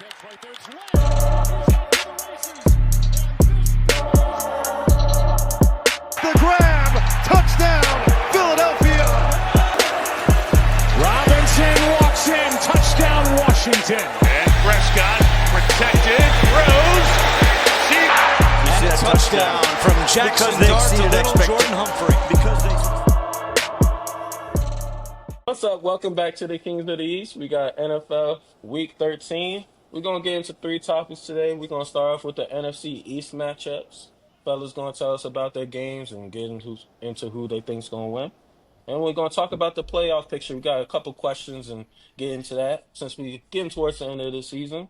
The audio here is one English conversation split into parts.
Pitch right there. It's left. He's off to the races. The grab, touchdown, Philadelphia. Robinson walks in, touchdown Washington. And Prescott protected, throws. And a touchdown from Jackson Dart to little Jordan Humphrey. What's up? Welcome back to the Kings of the East. We got NFL Week 13. We're going to get into 3 topics today. We're going to start off with the NFC East matchups. Fellas going to tell us about their games and get into who they think's going to win. And we're going to talk about the playoff picture. We got a couple questions and get into that since we're getting towards the end of the season.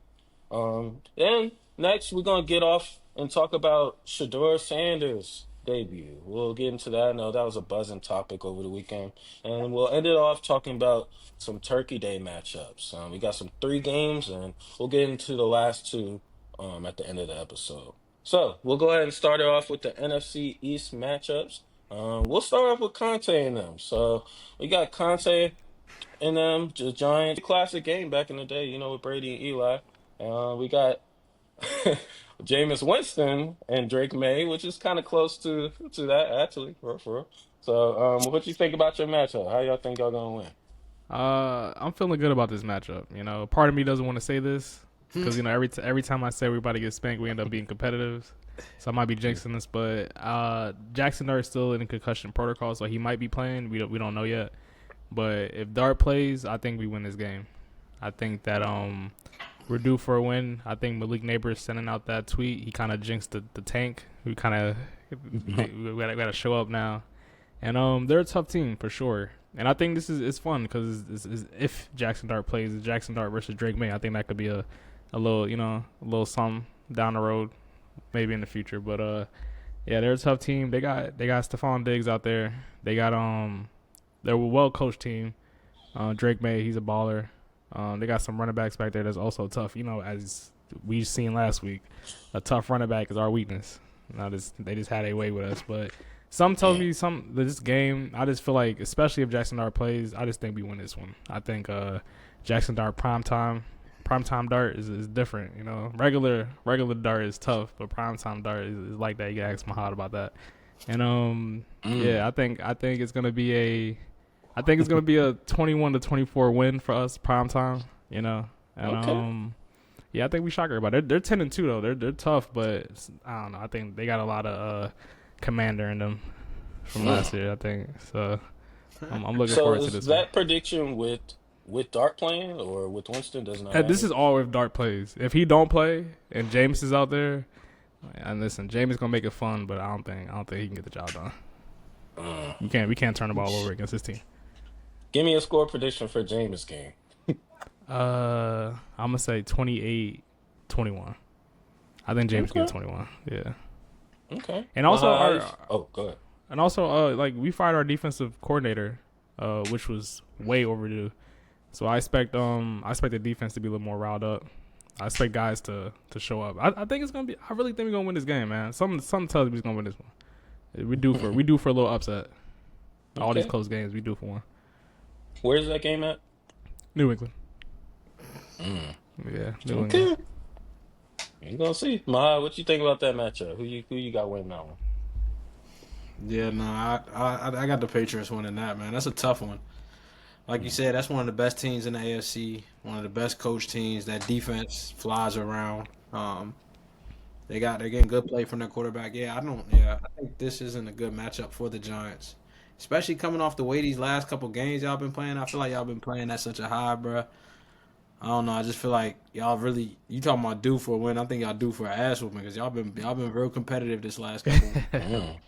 Then next, we're going to get off and talk about Shedeur Sanders' debut. We'll get into that. I know that was a buzzing topic over the weekend. And we'll end it off talking about some Turkey Day matchups. We got some 3 games, and we'll get into the last 2 at the end of the episode. So we'll go ahead and start it off with the NFC East matchups. We'll start off with Conte and them. So we got Conte and them, the Giants. Classic game back in the day, with Brady and Eli. We got Jameis Winston and Drake May, which is kind of close to that, actually, for real. So, what you think about your matchup? How y'all think y'all gonna win? I'm feeling good about this matchup. Part of me doesn't want to say this because every time I say we're about to get spanked, we end up being competitive. So I might be jinxing this, but Jackson Dart is still in concussion protocol, so he might be playing. We don't know yet. But if Dart plays, I think we win this game. I think that we're due for a win. I think Malik Neighbors sending out that tweet, he kind of jinxed the tank. We got to show up now. And they're a tough team for sure. And I think this is fun because if Jackson Dart plays, it's Jackson Dart versus Drake May. I think that could be a little something down the road, maybe in the future. But yeah, they're a tough team. They got Stephon Diggs out there. They got they're a well coached team. Drake May, he's a baller. They got some running backs back there that's also tough. As we've seen last week, a tough running back is our weakness. They just had a way with us. But some tells me this game, I just feel like, especially if Jackson Dart plays, I just think we win this one. I think Jackson Dart primetime Dart is different. Regular Dart is tough, but primetime Dart is like that. You can ask Mahad about that. And yeah, I think it's gonna be a 21-24 win for us primetime. And Okay. yeah, I think we shock everybody. They're 10-2 though. They're tough, but I don't know. I think they got a lot of commander in them from last year. I think so. I'm looking So forward to is this. that prediction with Dart playing or with Winston? Does not This matter? is all if Dart plays. If he don't play and James is out there, and listen, James is gonna make it fun, but I don't think he can get the job done. We can't turn the ball over against his team. Give me a score prediction for Jameis game. I'm gonna say 28-21. I think James gets 21. Yeah. Okay. And also go ahead. And also, we fired our defensive coordinator, which was way overdue. So I expect the defense to be a little more riled up. I expect guys to show up. I think it's gonna be. I really think we're gonna win this game, man. Something tells me we're gonna win this one. We due for a little upset. All these Okay. close games, we due for one. Where's that game at? New England. Yeah, New England. Okay. You're gonna see. Mahad, what you think about that matchup? Who you got winning that one? Yeah, no, I got the Patriots winning that, man. That's a tough one. Like you said, that's one of the best teams in the AFC, one of the best coached teams. That defense flies around. They're getting good play from their quarterback. I think this isn't a good matchup for the Giants, especially coming off the way these last couple games y'all been playing. I feel like y'all been playing at such a high, bruh. I don't know. I just feel like y'all really. You talking about due for a win? I think y'all due for an ass whooping because y'all been real competitive this last couple.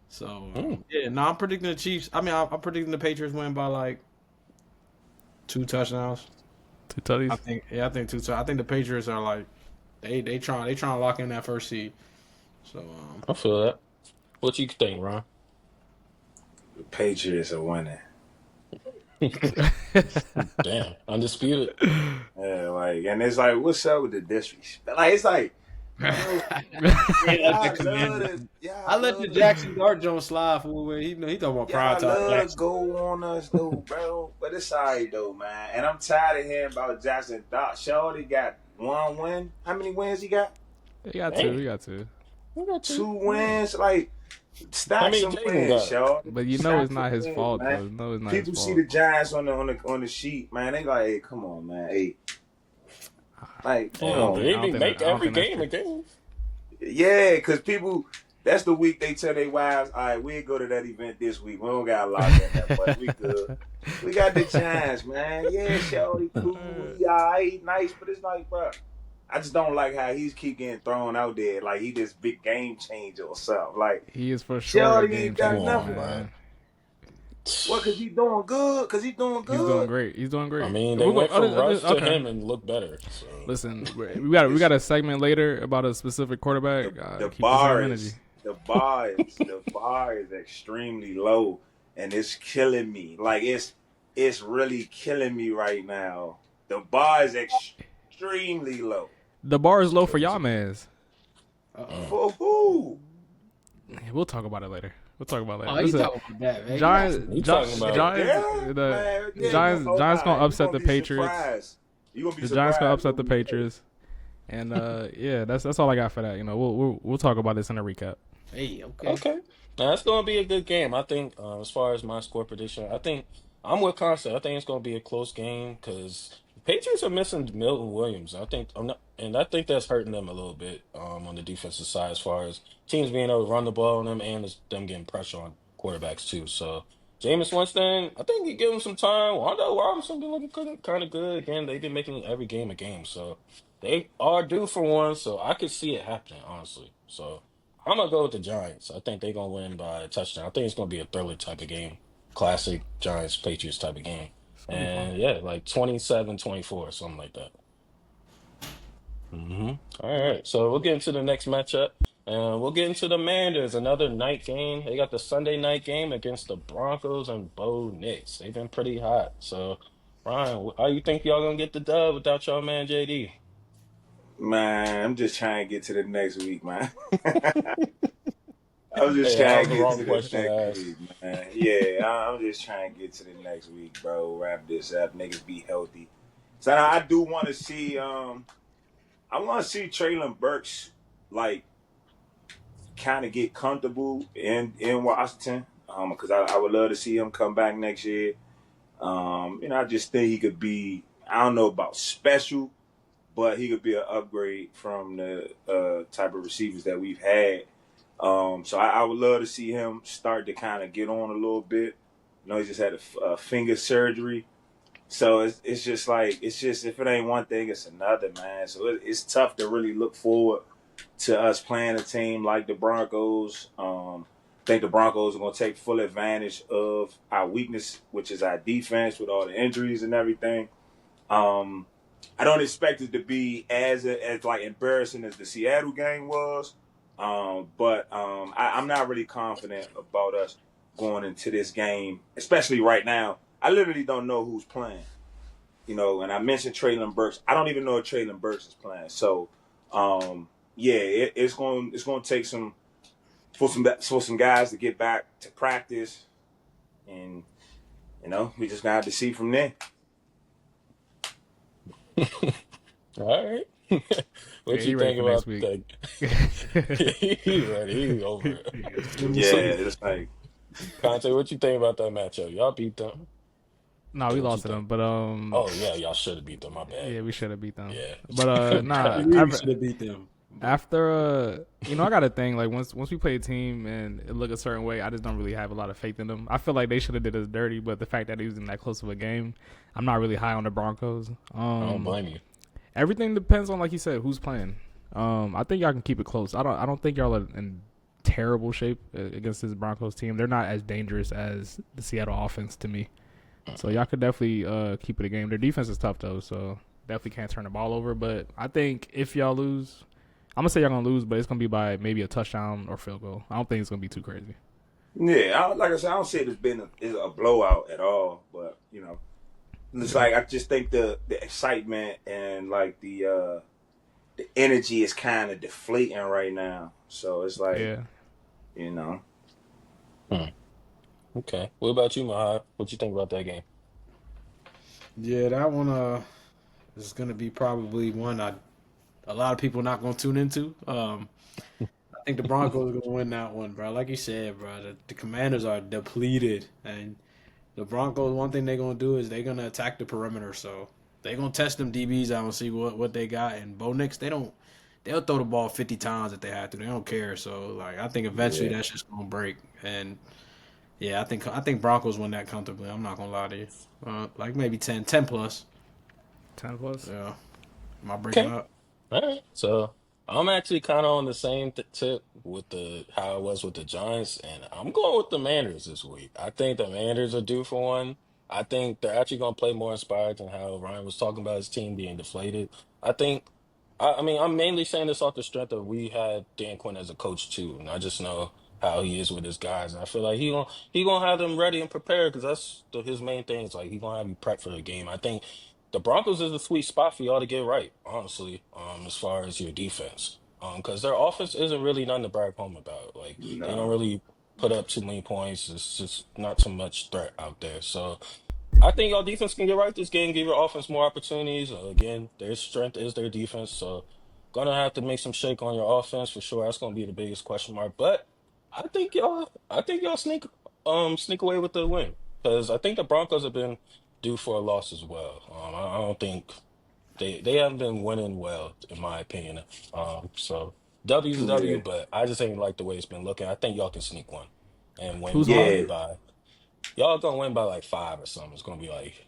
So yeah, no, I'm predicting the Chiefs. I mean, I'm predicting the Patriots win by like 2 touchdowns. 2 tutties. I think 2 touchdowns. I think the Patriots are like they trying to lock in that first seed. So I feel that. What you think, Ron? The Patriots are winning. Damn, undisputed. Yeah, and it's like, what's up with the disrespect? Like, it's like, I let the Jackson Dart Jones slide for where he talking about prime time. love to go on us, though, bro. But it's all right, though, man. And I'm tired of hearing about Jackson Dart. Shorty got one win. How many wins he got? He got two. He got two. Two wins. Like, How stack many some Jaden wins, got? y'all. But you know Stack it's not some his wins, fault, man. though. No, it's not People his see fault. the Giants on the sheet, man. They like, hey, come on, man. Hey, like, come on. They I don't make think every that's game true. a game. Yeah, because people, that's the week they tell their wives, all right, we'll go to that event this week. We don't got a lot of that, but we good. We got the Giants, man. Yeah, Shelly, cool, he all right, nice, but it's like, bro, I just don't like how he's keep getting thrown out there like he this big game changer or something. Like, He is for sure a Shelly game ain't got changer, nothing. man. What, because he's doing good? Because he's doing good? He's doing great. He's doing great. I mean, they We're went going- from Russ to okay. him and looked better. So. Listen, we got a segment later about a specific quarterback. The Keep the bar same is energy. the bar is extremely low, and it's killing me. Like it's really killing me right now. The bar is extremely low. The bar is low for y'all, mans. For who? We'll talk about it later. We'll talk about it later. Oh, you Listen, talking about that, man? You talking about- Giants gonna upset the Patriots. You gonna be The surprised. Giants gonna upset the Patriots, and yeah, that's all I got for that. You know, we'll talk about this in a recap. Hey, okay. Okay. Now, that's going to be a good game. I think, as far as my score prediction, I think I'm with Concept. I think it's going to be a close game because the Patriots are missing Milton Williams. I think that's hurting them a little bit on the defensive side as far as teams being able to run the ball on them and them getting pressure on quarterbacks too. So Jameis Winston, I think you give him some time. Wando Robinson been looking kind of good. Again, they've been making every game a game, so they are due for one. So I could see it happening, honestly. So I'm going to go with the Giants. I think they're going to win by a touchdown. I think it's going to be a thriller type of game. Classic Giants-Patriots type of game. And, yeah, like 27-24, something like that. All right, so we'll get into the next matchup. And we'll get into the Manders, another night game. They got the Sunday night game against the Broncos and Bo Nix. They've been pretty hot. So, Ryan, how you think y'all going to get the dub without y'all man JD? Man, I'm just trying to get to the next week, man. I'm just Hey, trying that was to the get wrong to the question to next ask. week, man. Yeah, I'm just trying to get to the next week, bro. Wrap this up, niggas be healthy. So I do want to see, I want to see Traylon Burks like kind of get comfortable in Washington, because I would love to see him come back next year. I just think he could be, I don't know about special, but he could be an upgrade from the type of receivers that we've had. So I would love to see him start to kind of get on a little bit. He just had a finger surgery. So it's just if it ain't one thing, it's another, man. So it's tough to really look forward to us playing a team like the Broncos. I think the Broncos are going to take full advantage of our weakness, which is our defense with all the injuries and everything. I don't expect it to be as like embarrassing as the Seattle game was, but I'm not really confident about us going into this game, especially right now. I literally don't know who's playing, and I mentioned Traylon Burks. I don't even know if Traylon Burks is playing. So, it's going to take for some guys to get back to practice, and we just gonna have to see from there. All right. What Yeah, you think about that? He's ready. He's over it. Yeah, it's like Conte, what you think about that matchup? Y'all beat them. No, we lost to them, but Oh yeah, y'all should have beat them. My bad. yeah, we should have beat them. Yeah. But nah, We should have beat them. after I got a thing like once we play a team and it look a certain way, I just don't really have a lot of faith in them. I feel like they should have did us dirty, but the fact that it was in that close of a game, I'm not really high on the Broncos. I don't blame you. Everything depends on, like you said, who's playing. I think y'all can keep it close. I don't think y'all are in terrible shape against this Broncos team. They're not as dangerous as the Seattle offense to me. So y'all could definitely keep it a game. Their defense is tough though, so definitely can't turn the ball over. But I think if y'all lose, I'm gonna say y'all gonna lose, but it's gonna be by maybe a touchdown or field goal. I don't think it's gonna be too crazy. Yeah, like I said, I don't say it's been a blowout at all, but it's like I just think the excitement and like the energy is kind of deflating right now. So it's like, Yeah. Okay. What about you, Mahad? What you think about that game? Yeah, that one is gonna be probably one I a lot of people not going to tune into. I think the Broncos are going to win that one, bro. Like you said, bro, the Commanders are depleted, and the Broncos, one thing they're going to do is they're going to attack the perimeter. So they're going to test them DBs out and see what they got. And Bo Nix, they'll throw the ball 50 times if they have to. They don't care. So, like, I think eventually that's just going to break. And, yeah, I think Broncos win that comfortably. I'm not going to lie to you. Like maybe 10 plus. 10 plus? Yeah. Am I breaking Okay. up? All right. So I'm actually kind of on the same tip with how it was with the Giants, and I'm going with the Manders this week. I think the Manders are due for one. I think they're actually going to play more inspired than how Ryan was talking about his team being deflated. I think, I mean, I'm mainly saying this off the strength of we had Dan Quinn as a coach too, and I just know how he is with his guys, and I feel like he gonna have them ready and prepared because that's his main thing. Is like he gonna have you prepped for the game. I think the Broncos is a sweet spot for y'all to get right, honestly, as far as your defense. Because their offense isn't really nothing to brag home about. Like they don't No. really put up too many points. It's just not too much threat out there. So I think y'all defense can get right this game, give your offense more opportunities. Again, their strength is their defense, so gonna have to make some shake on your offense for sure. That's gonna be the biggest question mark. But I think y'all sneak away with the win because I think the Broncos have been due for a loss as well. I don't think they haven't been winning well in my opinion. So W's a W, Yeah. but I just ain't like the way it's been looking. I think y'all can sneak one and win Who's probably Yeah. home? by y'all gonna win by like 5 or something. It's gonna be like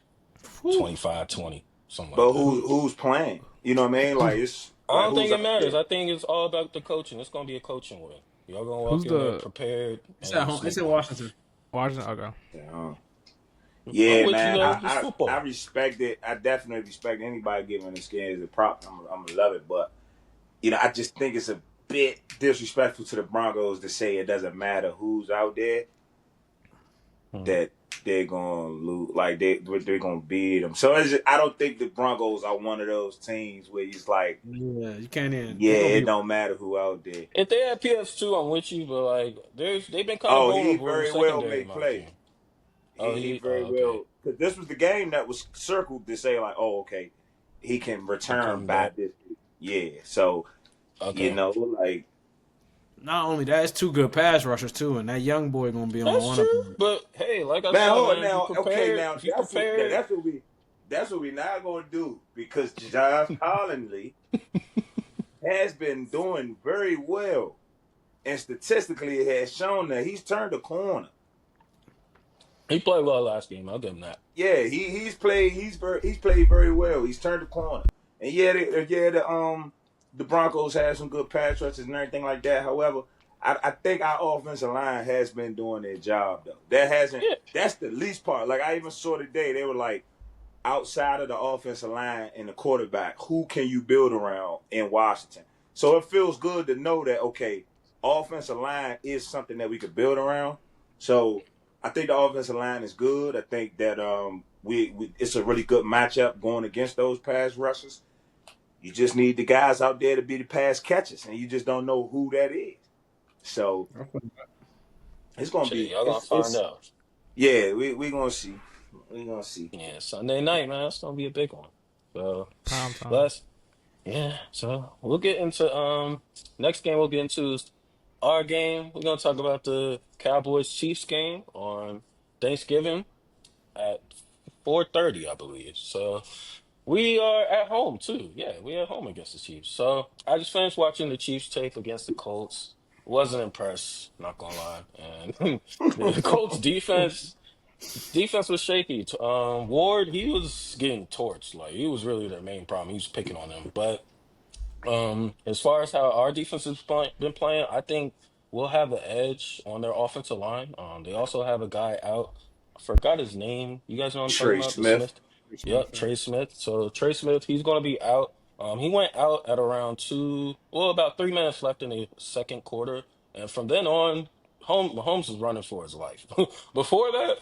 Whew. 25-20, something like But that. who's playing? You know what I mean? Like it's I like don't think who's it out matters. there? I think it's all about the coaching. It's gonna be a coaching win. Y'all gonna Who's walk in there the prepared It's at and home. It's sneak in one. Washington. Washington? Okay. Yeah. I'm Yeah, with you man. though. It's I football. respect it. I definitely respect anybody giving the skin as a prop. I'm gonna love it, but I just think it's a bit disrespectful to the Broncos to say it doesn't matter who's out there Mhm. that they're gonna lose. Like they're gonna beat them. So I don't think the Broncos are one of those teams where it's like, Yeah, you can't even. yeah, They're gonna it be. don't matter who out there. If they had PS2, I'm with you, but like they've been kind of Oh, he vulnerable in the very well secondary, in may my play. opinion. Oh, He he very okay. well, because this was the game that was circled to say like, oh, okay, he can He return coming by back. this. Yeah, so Okay, like Not only that, it's two good pass rushers too, and that young boy gonna be on that's one of true. them. But hey, like I man, said, hold on man, if you now. Okay, prepared, now if you prepared, that's what we not gonna do because Josh Hollandley has been doing very well, and statistically it has shown that he's turned a corner. he played well last game. I'll give him that. Yeah, he's played very well. He's turned the corner, and the Broncos have some good pass rushes and everything like that. However, I think our offensive line has been doing their job though. Yeah, That's the least part. Like I even saw today, they were like outside of the offensive line and the quarterback, who can you build around in Washington? So it feels good to know that okay, offensive line is something that we could build around. So I think the offensive line is good. I think that we it's a really good matchup going against those pass rushers. You just need the guys out there to be the pass catchers, and you just don't know who that is. So it's gonna shit, be y'all gonna find it's out. yeah, we gonna see. We gonna see. Yeah, Sunday night, man. That's gonna be a big one. So Prime time. let's yeah. So we'll get into next game. We'll get into our game. We're gonna talk about the Cowboys Chiefs game on Thanksgiving at 4:30, I believe. So we are at home too. Yeah, we at home against the Chiefs. So I just finished watching the Chiefs tape against the Colts. Wasn't impressed, not gonna lie. And the Colts defense was shaky. Ward, he was getting torched. Like he was really their main problem. He was picking on them. But as far as how our defense has been playing, I think we'll have an edge on their offensive line. They also have a guy out. I forgot his name. You guys know what I'm talking Trey about? The Smith. Smith. Yep, Trey Smith. So Trey Smith, he's going to be out. He went out at around about 3 minutes left in the second quarter, and from then on, Mahomes was running for his life. Before that,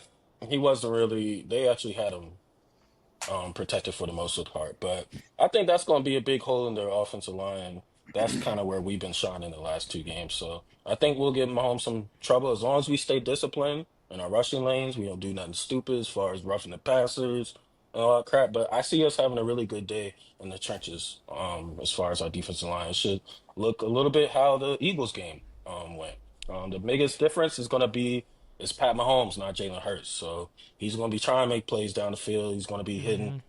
he wasn't really. They actually had him protected for the most of the part. But I think that's going to be a big hole in their offensive line. That's kind of where we've been shining the last 2 games. So I think we'll give Mahomes some trouble as long as we stay disciplined in our rushing lanes. We don't do nothing stupid as far as roughing the passers. Crap, but I see us having a really good day in the trenches. As far as our defensive line, it should look a little bit how the Eagles game went. The biggest difference is going to be it's Pat Mahomes, not Jalen Hurts. So he's going to be trying to make plays down the field. He's going to be hitting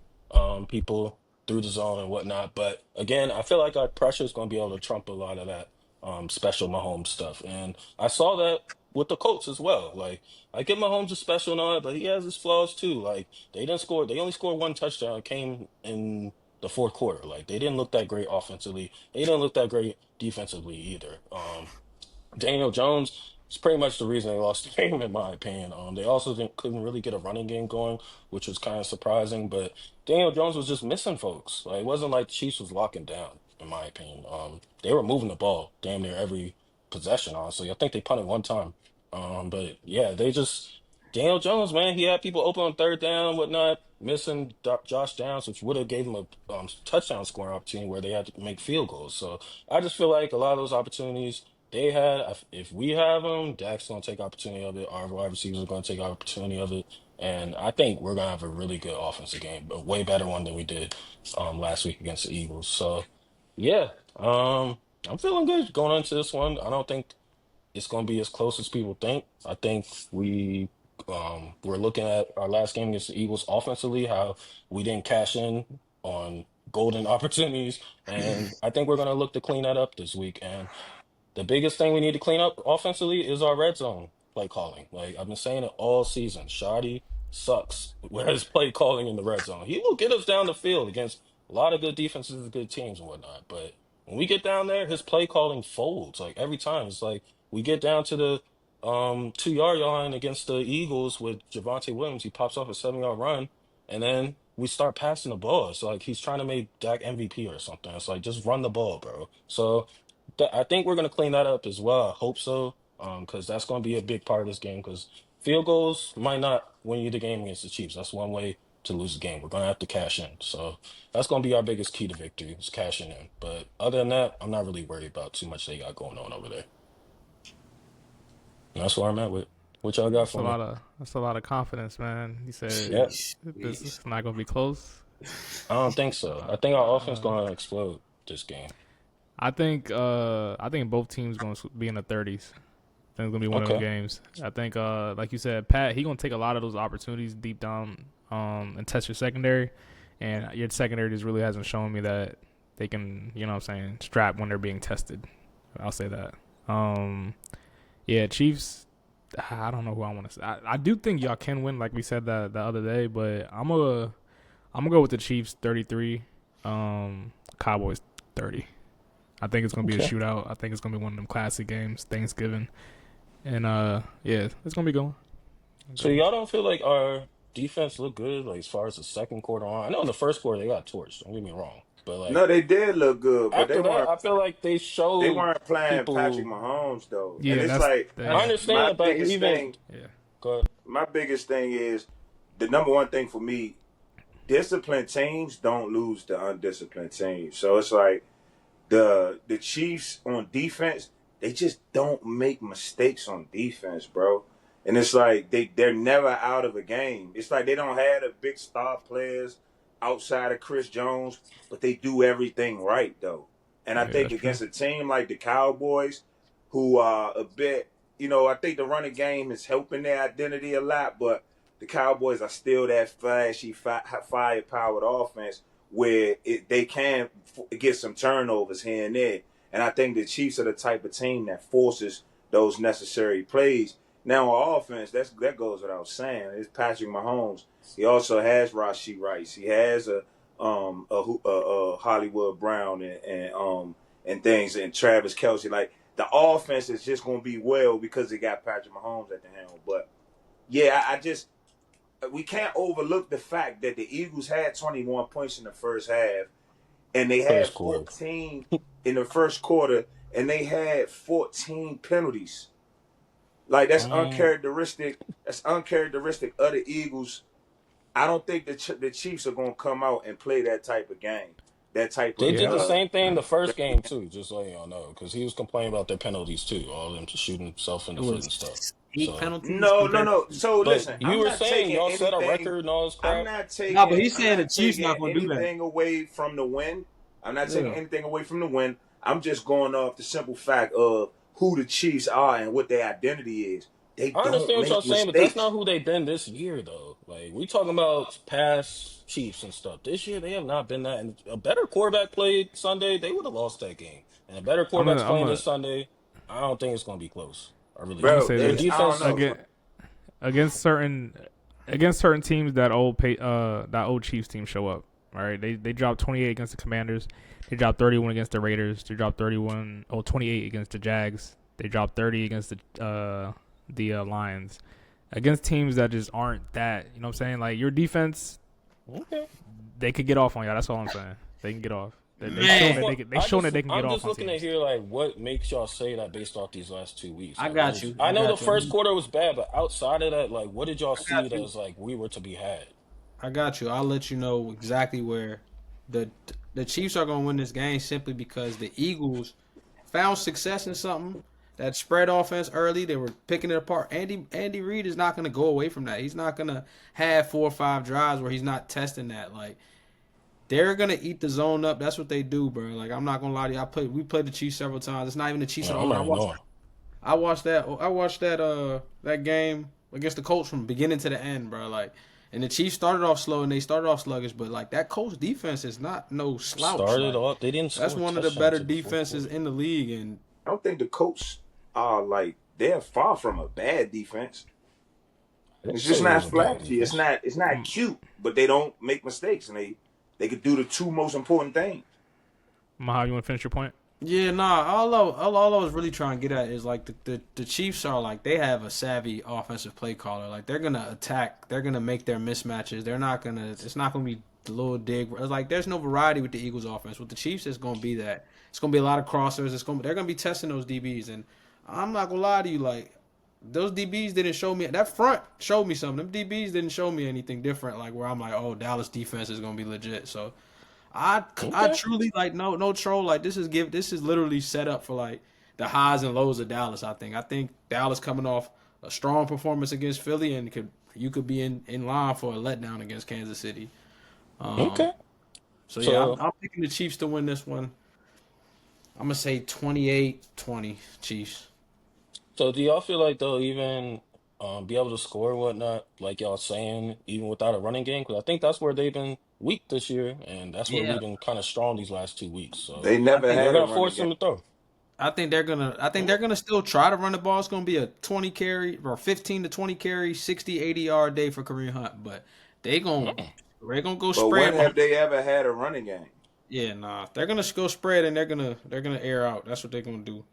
people through the zone and whatnot. But again, I feel like our pressure is going to be able to trump a lot of that special Mahomes stuff. And I saw that with the Colts as well. Like I give Mahomes a special and all that, but he has his flaws too. Like they didn't score. They only scored one touchdown. It came in the fourth quarter. Like they didn't look that great offensively. They didn't look that great defensively either. Daniel Jones is pretty much the reason they lost the game, in my opinion. They also couldn't really get a running game going, which was kind of surprising. But Daniel Jones was just missing folks. Like it wasn't like the Chiefs was locking down, in my opinion. They were moving the ball damn near every possession. Honestly, I think they punted one time. But yeah, they just Daniel Jones, man, he had people open on third down, whatnot, missing Josh Downs, which would have gave him a touchdown scoring opportunity where they had to make field goals. So I just feel like a lot of those opportunities they had, if we have them, Dak's going to take opportunity of it. Our wide receivers are going to take opportunity of it. And I think we're going to have a really good offensive game, a way better one than we did last week against the Eagles. So, yeah, I'm feeling good going into this one. I don't think it's going to be as close as people think. I think we're looking at our last game against the Eagles offensively, how we didn't cash in on golden opportunities, and I think we're going to look to clean that up this week. And the biggest thing we need to clean up offensively is our red zone play calling. Like I've been saying it all season. Shoddy sucks with his play calling in the red zone. He will get us down the field against a lot of good defenses and good teams and whatnot. But when we get down there, his play calling folds. Like every time. It's like we get down to the 2 yard line against the Eagles with Javonte Williams, he pops off a 7 yard run, and then we start passing the ball. It's like he's trying to make Dak MVP or something. It's like just run the ball, bro. So I think we're going to clean that up as well. I hope so, because that's going to be a big part of this game. Because field goals might not win you the game against the Chiefs. That's one way to lose the game. We're going to have to cash in. So that's going to be our biggest key to victory is cashing in. But other than that, I'm not really worried about too much they got going on over there. And that's where I'm at with what y'all got That's for me. that's a lot of confidence, man. You said Yeah, this is not gonna be close. I don't think so. I think our offense going to explode this game. I think both teams gonna be in the 30s. I think it's gonna be one of them Okay. games. I think like you said, Pat, he gonna take a lot of those opportunities deep down and test your secondary, and your secondary just really hasn't shown me that they can, you know what I'm saying, strap when they're being tested. I'll say that. Yeah, Chiefs. I don't know who I want to say. I do think y'all can win, like we said the other day, but I'm gonna go with the Chiefs 33, Cowboys 30. I think it's gonna be a Okay. shootout. I think it's gonna be one of them classic games, Thanksgiving, and yeah, it's gonna be going. So y'all don't feel like our defense looked good, like as far as the second quarter on? I know in the first quarter they got torched. Don't get me wrong, but like No, they did look good, but after that, I feel like they they showed weren't playing Patrick people. Mahomes though. And Yeah, it's that's like I yeah, my understand, but biggest even thing yeah. go ahead. my biggest thing is the number one thing for me, disciplined teams don't lose to undisciplined teams. So it's like the Chiefs on defense, they just don't make mistakes on defense, bro. And it's like they're never out of a game. It's like they don't have the big star players outside of Chris Jones, but they do everything right though. And I Yeah, think that's true. against a team like the Cowboys, who are a bit, I think the running game is helping their identity a lot, but the Cowboys are still that flashy, fire-powered offense where they can get some turnovers here and there. And I think the Chiefs are the type of team that forces those necessary plays. Now on offense, that goes without saying. It's Patrick Mahomes. He also has Rashee Rice. He has a Hollywood Brown and things and Travis Kelce. Like the offense is just going to be well because they got Patrick Mahomes at the helm. But yeah, I just we can't overlook the fact that the Eagles had 21 points in the first half, and they had First quarter. 14 in the first quarter, and they had 14 penalties. Like that's uncharacteristic. That's uncharacteristic of the Eagles. I don't think the Chiefs are going to come out and play that type of game. that type They of. did the same thing the first game too, just so y'all know, because he was complaining about their penalties too, all of them just shooting himself in It the foot and was stuff. 8 So, penalties No, no, compared no. to. So but listen, you were saying y'all set a record and all this I'm crap. not No, but taking he's I'm saying the not Chiefs taking not going to do that. anything away from the win. I'm not taking Yeah. anything away from the win. I'm just going off the simple fact of who the Chiefs are and what their identity is. They I don't understand what y'all make saying, but that's mistakes. not who they've been this year, though. Like we talking about past Chiefs and stuff. This year they have not been that. And a better quarterback played Sunday, they would have lost that game. And a better I'm quarterback's gonna, I'm playing gonna, this Sunday, I don't think it's going to be close. I really I'm gonna don't. Bro, say Their this I don't defense, know. against certain teams that old Chiefs team show up. All right, they dropped 28 against the Commanders. They dropped 31 against the Raiders. They dropped 28 against the Jags. They dropped 30 against the Lions. Against teams that just aren't that, you know what I'm saying? Like your defense, okay. they could get off on y'all. That's all I'm saying. They can get off. They Man. shown that they can get I'm off just on looking teams. to hear like what makes y'all say that based off these last 2 weeks. I Like, got you. I know the got you. first quarter was bad, but outside of that, like what did y'all I see got that you. was like we were to be had? I got you. I'll let you know exactly where the Chiefs are going to win this game simply because the Eagles found success in something. That spread offense early, they were picking it apart. Andy Reid is not going to go away from that. He's not going to have 4 or 5 drives where he's not testing that. Like they're going to eat the zone up. That's what they do, bro. Like I'm not going to lie to you. We played the Chiefs several times. It's not even the Chiefs at all. I watched that game against the Colts from beginning to the end, bro. Like, and the Chiefs started off slow and they started off sluggish, but like that Colts defense is not no slouch. Started like, off, they didn't score. That's one of the better defenses in the league, and I don't think the Colts are like they're far from a bad defense. It's just not flashy. It's not cute, but they don't make mistakes, and they could do the 2 most important things. Maha, you want to finish your point? yeah, nah. All I was really trying to get at is like the Chiefs are like they have a savvy offensive play caller. Like they're gonna attack. They're gonna make their mismatches. They're not gonna. It's not gonna be the little dig. It's like there's no variety with the Eagles offense. With the Chiefs, it's gonna be that. It's gonna be a lot of crossers. They're gonna be testing those DBs, and I'm not gonna lie to you. Like those DBs didn't show me that front showed me something. Them DBs didn't show me anything different. Like where I'm like, oh, Dallas defense is gonna be legit. So. I truly like no troll, like this is literally set up for like the highs and lows of Dallas. I think Dallas coming off a strong performance against Philly and you could be in line for a letdown against Kansas City. So yeah, I'm picking the Chiefs to win this one. I'm gonna say 28-20 Chiefs. So do y'all feel like they'll even be able to score and whatnot, like y'all saying, even without a running game? Because I think that's where they've been weak this year, and that's where Yeah, we've been kind of strong these last 2 weeks. So They never think they're had a gonna running force game. them to throw. I think they're gonna still try to run the ball. It's gonna be a 20 carry or 15 to 20 carry, 60-80 yard day for Kareem Hunt, but they're gonna go But spread. when have they ever had a running game? Yeah, nah. They're gonna go spread and they're gonna air out. That's what they're gonna do.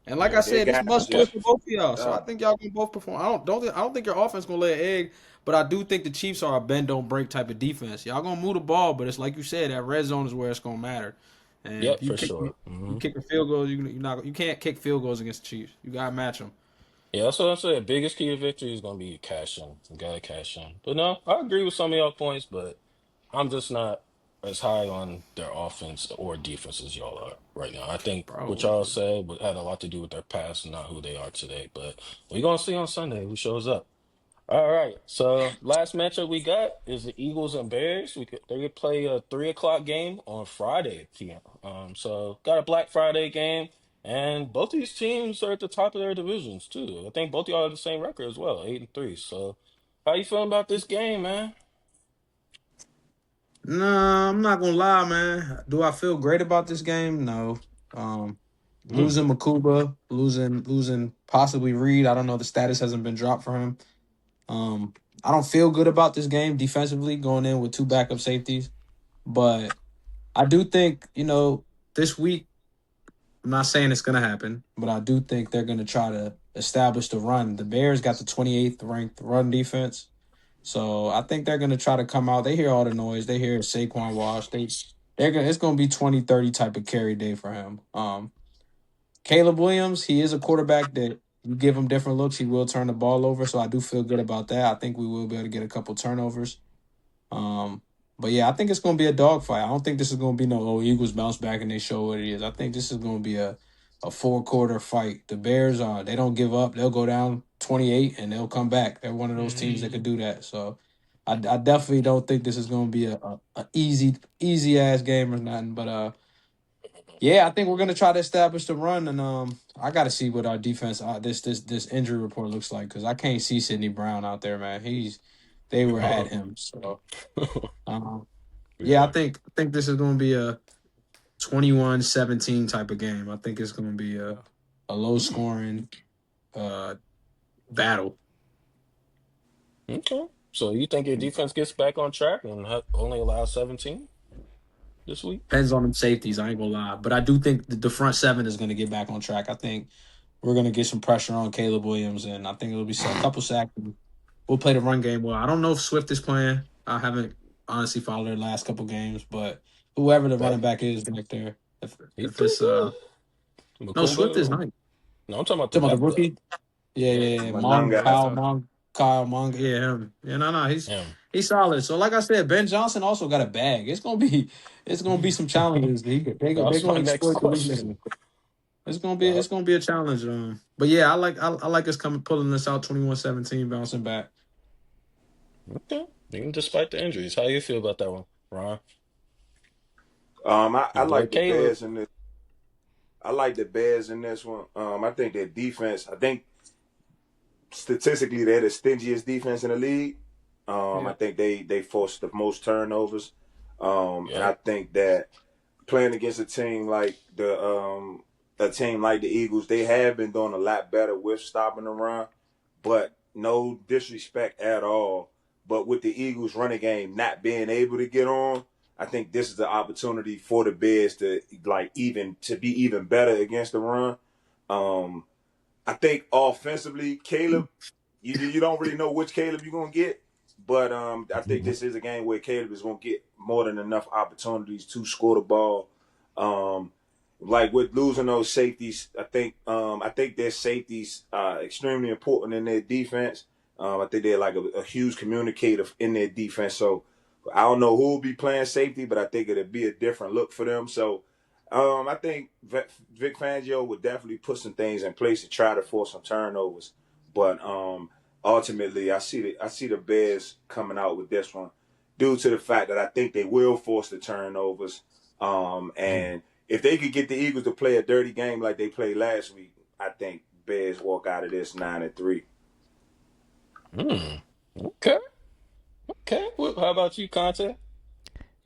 And like Yeah, I said, they it's got must win just for both of y'all. So I think y'all can both perform. I don't think your offense gonna lay an egg, but I do think the Chiefs are a bend don't break type of defense. Y'all gonna move the ball, but it's like you said, that red zone is where it's gonna matter. And Yep, if you for sure. you kicking field goals, you can't kick field goals against the Chiefs. You gotta match them. Yeah, that's what I'm saying. Biggest key to victory is gonna be cash in. You gotta cash in. But no, I agree with some of y'all points, but I'm just not as high on their offense or defense as y'all are right now. I think what Bro, y'all said had a lot to do with their past and not who they are today. But we're gonna see on Sunday who shows up. All right. So last matchup we got is the Eagles and Bears. They could play a 3 o'clock game on Friday PM. So got a Black Friday game, and both these teams are at the top of their divisions too. I think both y'all have the same record as well, 8-3. So how you feeling about this game, man? nah, I'm not gonna lie, man. Do I feel great about this game? No. Losing Makuba, losing possibly Reed. I don't know. The status hasn't been dropped for him. I don't feel good about this game defensively going in with 2 backup safeties, but I do think, this week, I'm not saying it's going to happen, but I do think they're going to try to establish the run. The Bears got the 28th ranked run defense. So I think they're going to try to come out. They hear all the noise. They hear Saquon Walsh. It's going to be 20-30 type of carry day for him. Caleb Williams, he is a quarterback that you give him different looks, he will turn the ball over. So I do feel good about that. I think we will be able to get a couple turnovers. But yeah, I think it's going to be a dogfight. I don't think this is going to be no Eagles bounce back and they show what it is. I think this is going to be a 4-quarter fight. The Bears they don't give up. They'll go down 28 and they'll come back. They're one of those teams that could do that. So I definitely don't think this is going to be a easy ass game or nothing. But yeah, I think we're going to try to establish the run, and I got to see what our defense this injury report looks like, because I can't see Sidney Brown out there, man. They were at him. So yeah, I think this is going to be a 21-17 type of game. I think it's going to be a low scoring battle. Okay. So you think your defense gets back on track and only allows 17 this week? Depends on them safeties. I ain't gonna lie, but I do think the front seven is going to get back on track. I think we're going to get some pressure on Caleb Williams, and I think it'll be a couple sacks. We'll play the run game well. I don't know if Swift is playing. I haven't honestly followed their last couple games, but whoever the running back is back there, if it's no, Swift is nice. No, I'm talking about the rookie. Yeah. Kyle Monga. Yeah, him. Yeah, no, he's solid. So like I said, Ben Johnson also got a bag. It's gonna be some challenges. They're gonna exploit the weakness. It's gonna be a challenge. But yeah, I like us pulling this out 21-17, bouncing back. Okay. Even despite the injuries, how you feel about that one, Ron? I like the Bears in this. I like the Bears in this one. I think their defense. I think statistically they're the stingiest defense in the league. I think they force the most turnovers. And I think that playing against a team like the Eagles, they have been doing a lot better with stopping the run. But no disrespect at all. But with the Eagles running game not being able to get on, I think this is the opportunity for the Bears to be even better against the run. I think offensively, Caleb, you don't really know which Caleb you're gonna get, but I think this is a game where Caleb is gonna get more than enough opportunities to score the ball. Like with losing those safeties, I think their safeties are extremely important in their defense. I think they're like a huge communicator in their defense. So I don't know who will be playing safety, but I think it'll be a different look for them. So I think Vic Fangio would definitely put some things in place to try to force some turnovers. But ultimately, I see the Bears coming out with this one due to the fact that I think they will force the turnovers. And if they could get the Eagles to play a dirty game like they played last week, I think Bears walk out of this 9-3. Okay. Well, how about you, Conte?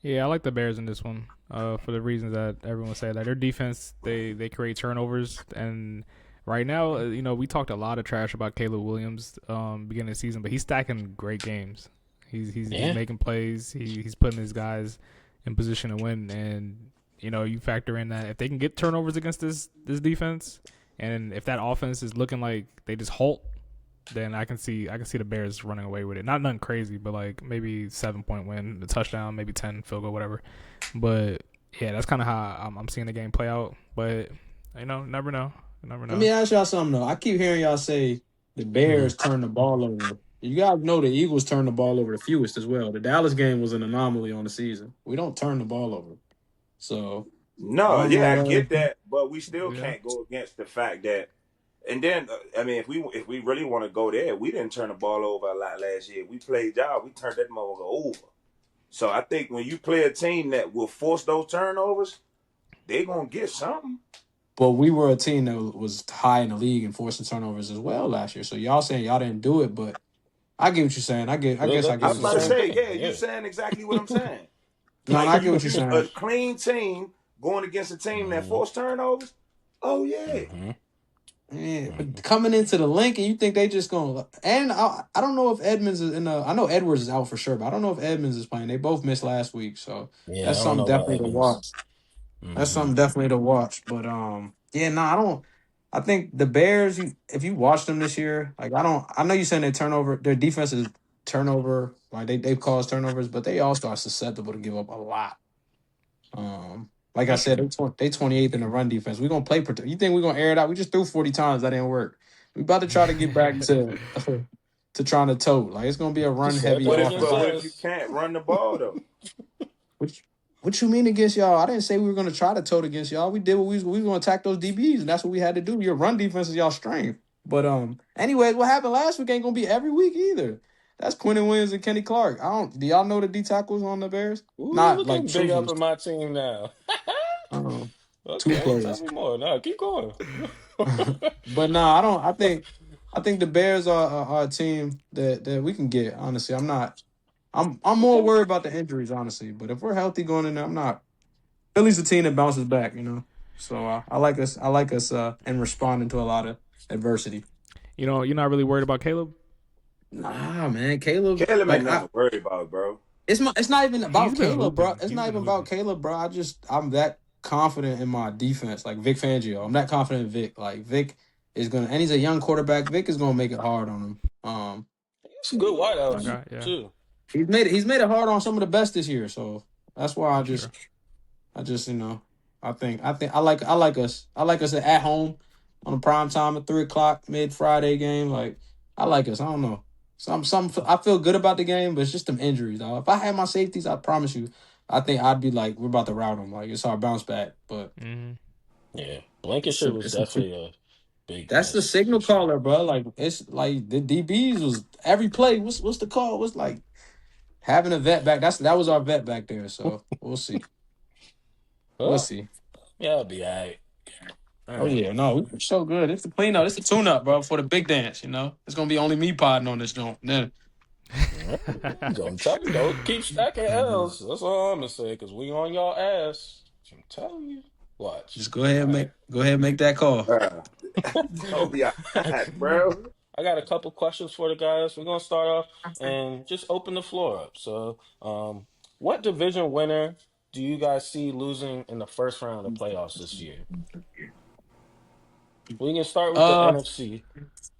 Yeah, I like the Bears in this one for the reasons that everyone said. That their defense, they create turnovers, and right now, we talked a lot of trash about Caleb Williams beginning of the season, but he's stacking great games. He's making plays. He's putting his guys in position to win, and you factor in that if they can get turnovers against this defense, and if that offense is looking like they just halt, then I can see the Bears running away with it. Not nothing crazy, but like maybe 7-point win, the touchdown, maybe 10 field goal, whatever. But yeah, that's kind of how I'm seeing the game play out. But never know. Let me ask y'all something though. I keep hearing y'all say the Bears turn the ball over. You guys know the Eagles turn the ball over the fewest as well. The Dallas game was an anomaly on the season. We don't turn the ball over. So I get that, but we still can't go against the fact that. And then, if we really want to go there, we didn't turn the ball over a lot last year. We played y'all. We turned that motherfucker over. So I think when you play a team that will force those turnovers, they're going to get something. But we were a team that was high in the league in forcing turnovers as well last year. So y'all saying y'all didn't do it, but I get what you're saying. I guess I get I was what about you're to saying. say, you're saying exactly what I'm saying. No, I get what you're saying. A clean team going against a team that forced turnovers, oh, yeah. Mm-hmm. Yeah, but coming into the link, and you think they just gonna? And I don't know if Edmonds is in. I know Edwards is out for sure, but I don't know if Edmonds is playing. They both missed last week, so that's something definitely to watch. That's something definitely to watch. But I don't. I think the Bears. If you watch them this year, like I know you saying their defense is turnover. Like they've caused turnovers, but they also are susceptible to give up a lot. Like I said, they 28th in the run defense. We're going to play protect. You think we're going to air it out? We just threw 40 times. That didn't work. We about to try to get back to to trying to tote. Like, it's gonna be a run heavy What if offense. you can't run the ball though? What you mean against y'all? I didn't say we were gonna try to tote against y'all. We did what we was gonna attack those DBs, and that's what we had to do. Your run defense is y'all strength. But anyways, what happened last week ain't gonna be every week either. That's Quentin Williams and Kenny Clark. Do y'all know the D tackles on the Bears? Ooh, Not look like at big up true. in my team now. Two Okay, tell players. me more. No, keep going. But no, I don't. I think the Bears are a team that we can get. Honestly, I'm not. I'm more worried about the injuries, honestly. But if we're healthy going in there, I'm not. Philly's a team that bounces back, you know. So I like us. I like us in responding to a lot of adversity. You know, you're not really worried about Caleb? Nah, man, Caleb ain't nothing to worry about, bro. It's not even about He's been Caleb, bro. hooping. It's not even about Caleb, bro. I'm that confident in my defense, like Vic Fangio. I'm that confident in Vic. Like Vic is gonna, and he's a young quarterback. Vic is gonna make it hard on him. Some good wideouts yeah. too. He's made it hard on some of the best this year. So that's why I just you know, I think I like us. I like us at home on a prime time at 3:00 mid Friday game. Like I like us. I don't know. I feel good about the game, but it's just them injuries, dog. If I had my safeties, I promise you, I think I'd be like, we're about to rout them. Like it's our bounce back. But yeah, Blankenship was definitely a big. That's the signal caller, bro. Like it's like the DBs was every play. What's the call? What's like having a vet back? That was our vet back there. So we'll see. We'll see. Yeah, I'll be all right. Oh yeah, no, we're so good. It's the cleanup. It's the tune-up, bro, for the big dance. You know, it's gonna be only me podding on this joint. Then I'm telling you, don't keep stacking L's. That's all I'm gonna say, because we on y'all ass. I'm telling you. Watch. Just go ahead and make that call. Don't be all right, bro. I got a couple questions for the guys. We're gonna start off and just open the floor up. So, what division winner do you guys see losing in the first round of playoffs this year? We can start with the NFC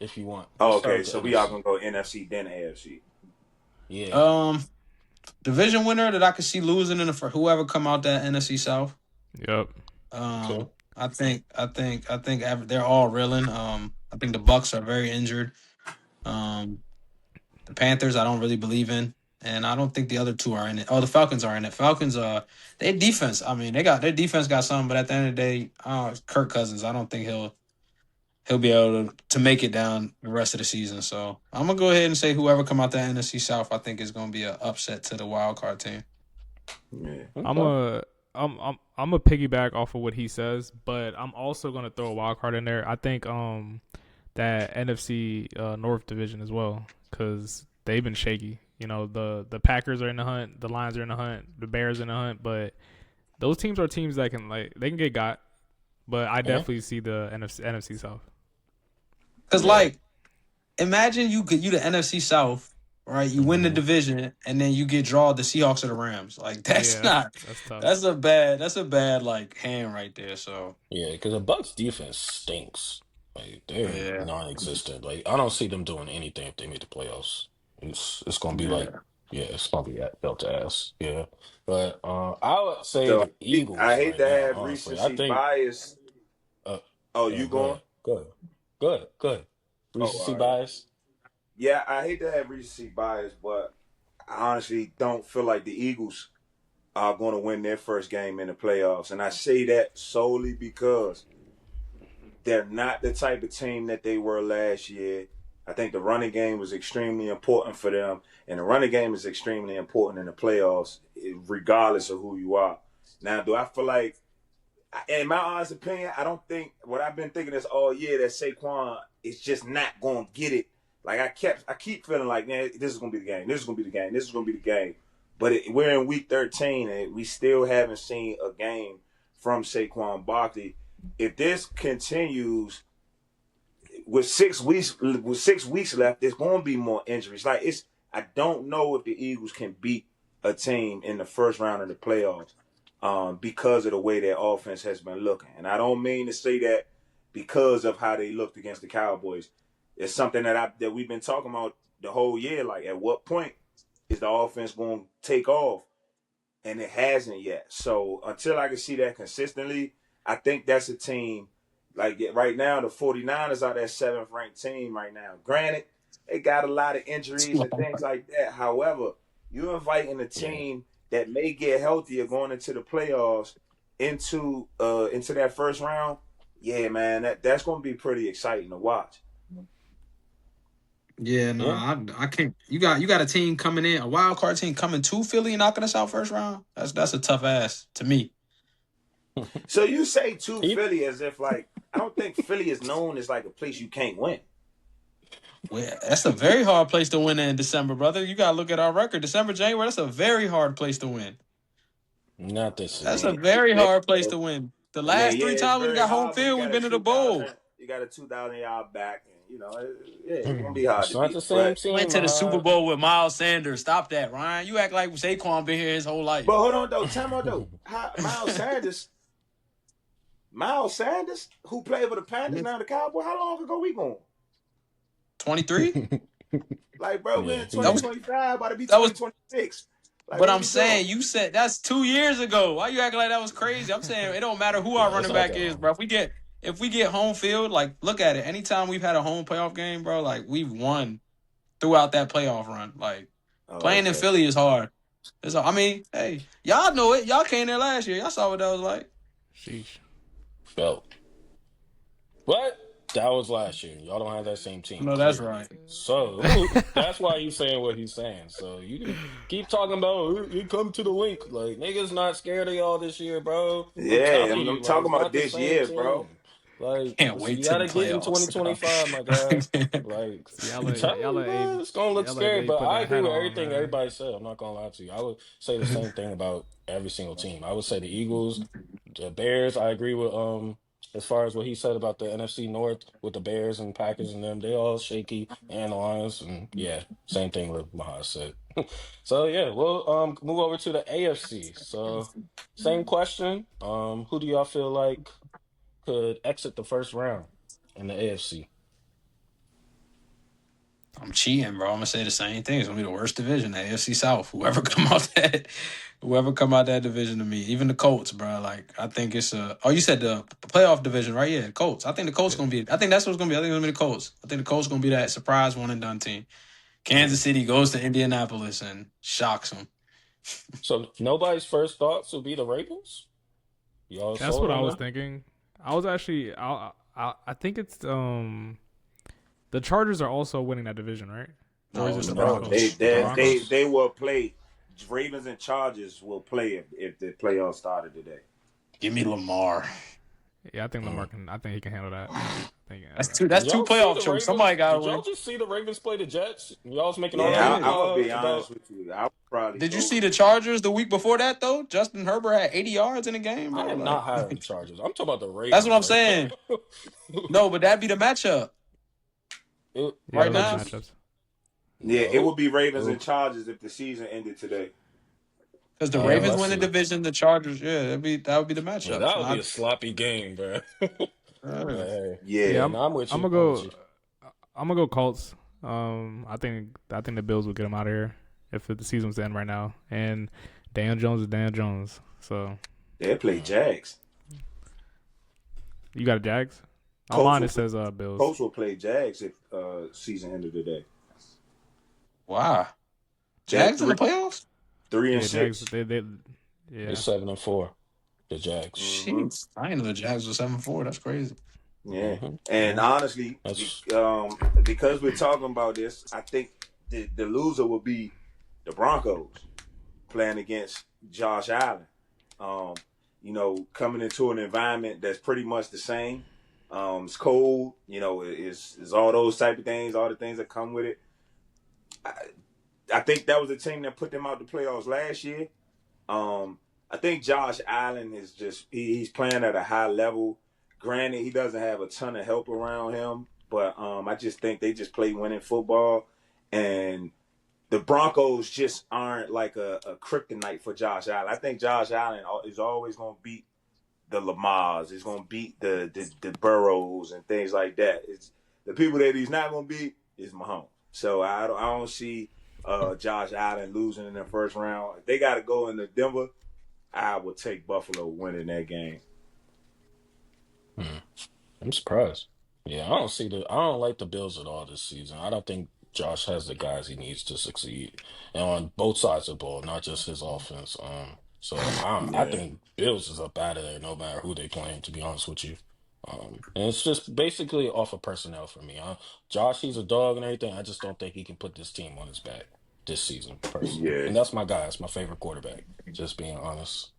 if you want. Okay, so we all gonna go NFC then AFC. Yeah. Division winner that I could see losing for whoever come out that NFC South. Yep. I think they're all reeling. I think the Bucks are very injured. The Panthers I don't really believe in, and I don't think the other two are in it. Oh, the Falcons are in it. Falcons their defense. I mean, their defense got something, but at the end of the day, Kirk Cousins, I don't think he'll be able to make it down the rest of the season. So I'm gonna go ahead and say whoever come out that NFC South, I think is gonna be an upset to the wild card team. Yeah. I'm a piggyback off of what he says, but I'm also gonna throw a wild card in there. I think that NFC North division as well, because they've been shaky. You know, the Packers are in the hunt, the Lions are in the hunt, the Bears are in the hunt, but those teams are teams that they can get got. But I definitely see the NFC South. Because imagine you the NFC South, right? You win the division, and then you get drawn the Seahawks or the Rams. Like that's tough. That's a bad like hand right there. So yeah, because the Bucks defense stinks. Like they're non-existent. Like I don't see them doing anything if they make the playoffs. It's gonna be it's gonna be belt ass. Yeah, but I would say the Eagles. I hate to have honestly. recency bias. You going? Good. Recency bias. Yeah, I hate to have recency bias, but I honestly don't feel like the Eagles are going to win their first game in the playoffs. And I say that solely because they're not the type of team that they were last year. I think the running game was extremely important for them, and the running game is extremely important in the playoffs, regardless of who you are. Now, do I feel like, in my honest opinion, I don't think what I've been thinking is all year that Saquon is just not going to get it. Like I keep feeling like, man, this is going to be the game. This is going to be the game. This is going to be the game. But we're in week 13 and we still haven't seen a game from Saquon Barkley. If this continues with 6 weeks left, there's going to be more injuries. I don't know if the Eagles can beat a team in the first round of the playoffs. Because of the way their offense has been looking. And I don't mean to say that because of how they looked against the Cowboys. It's something that we've been talking about the whole year. Like, at what point is the offense going to take off? And it hasn't yet. So until I can see that consistently, I think that's a team. Like right now, the 49ers are that 7th ranked team right now. Granted, They got a lot of injuries and things like that. However, you're inviting a team that may get healthier going into the playoffs into that first round. Yeah, man, that's going to be pretty exciting to watch. Yeah, no, I can't. You got a team coming in, a wild card team coming to Philly and knocking us out first round. That's a tough ass to me. So you say to Philly as if like I don't think Philly is known as like a place you can't win. Well, that's a very hard place to win in December, brother. You gotta look at our record. December, January, that's a very hard place to win. Not this year. That's a very hard place to win. The last 3 times we got home field, we've been to the bowl. You got a 2,000-yard back, and it's gonna be hard. It's not the same team. Went to the Super Bowl with Miles Sanders. Stop that, Ryan. You act like Saquon been here his whole life. But hold on though, time out though. Miles Sanders, who played for the Panthers, now the Cowboys. How long ago we going? 23. Like, bro, we're in 2025, about to be 2026. Like, but I'm saying, you said that's 2 years ago. Why you acting like that was crazy? I'm saying it don't matter who our running back is, bro. If we get home field, like, look at it. Anytime we've had a home playoff game, bro, like, we've won throughout that playoff run. Like, playing in Philly is hard. I mean, hey, y'all know it. Y'all came there last year. Y'all saw what that was like. Sheesh. Felt. What? That was last year. Y'all don't have that same team. No, that's right. So that's why he's saying what he's saying. So you can keep talking about you come to the link. Like, niggas not scared of y'all this year, bro. I'm talking about this year, bro. Like, can't wait. You gotta get in 2025, my guy. Like, it's gonna look scary. But I agree with everything everybody said. I'm not gonna lie to you. I would say the same thing about every single team. I would say the Eagles, the Bears. I agree with as far as what he said about the NFC North with the Bears and Packers and them. They all shaky, and the Lions, and same thing with Maha said. So we'll move over to the AFC. So same question. Who do y'all feel like could exit the first round in the AFC? I'm cheating, bro. I'm gonna say the same thing. It's gonna be the worst division, the AFC South. Whoever come out that division to me, even the Colts, bro. Like, I think it's you said the playoff division, right? Yeah, Colts. I think the Colts gonna be. I think that's what's gonna be. I think it's gonna be the Colts. I think the Colts gonna be that surprise one and done team. Kansas City goes to Indianapolis and shocks them. So nobody's first thoughts would be the Ravens. That's what I was thinking. I was actually. I think it's the Chargers are also winning that division, right? Or is it the Broncos? They will play. Ravens and Chargers will play if the playoffs started today. Give me Lamar. Yeah, I think Lamar can. I think he can handle that. That's two playoff trips. Somebody got to win. Did y'all just see the Ravens play the Jets? Y'all was making all I'm gonna be honest with you. I probably. Did you see the Chargers the week before that though? Justin Herbert had 80 yards in the game. Bro. I am not high on the Chargers. I'm talking about the Ravens. That's what I'm saying. No, but that'd be the matchup. Right now. Yeah, it would be Ravens and Chargers if the season ended today. Because the Ravens win the division, the Chargers, that would be the matchup. Yeah, that would be a sloppy game, bro. I'm with you. I'm gonna go Colts. I think the Bills will get them out of here if the season's end right now. And Dan Jones is Dan Jones, so they play Jags. You got a Jags? On mine it says Bills. Colts will play Jags if season ended today. Wow. Jags in the playoffs? 3-6. Jags, they're 7-4. The Jags. Jeez, I didn't know the Jags were 7-4. That's crazy. Yeah, and honestly, because we're talking about this, I think the loser will be the Broncos playing against Josh Allen. Coming into an environment that's pretty much the same. It's cold. It's all those type of things, all the things that come with it. I think that was the team that put them out the playoffs last year. I think Josh Allen is he's playing at a high level. Granted, he doesn't have a ton of help around him, but I just think they just play winning football. And the Broncos just aren't like a kryptonite for Josh Allen. I think Josh Allen is always going to beat the Lamars. He's going to beat the Burrows and things like that. It's the people that he's not going to beat is Mahomes. So I don't see Josh Allen losing in the first round. If they got to go into Denver, I would take Buffalo winning that game. I'm surprised. Yeah, I don't like the Bills at all this season. I don't think Josh has the guys he needs to succeed, and on both sides of the ball, not just his offense. I Yeah. think Bills is up out of there no matter who they playing. To be honest with you, and it's just basically off of personnel for me. Josh, he's a dog and everything. I just don't think he can put this team on his back this season, personally. Yeah. And that's my guy. It's my favorite quarterback. Just being honest.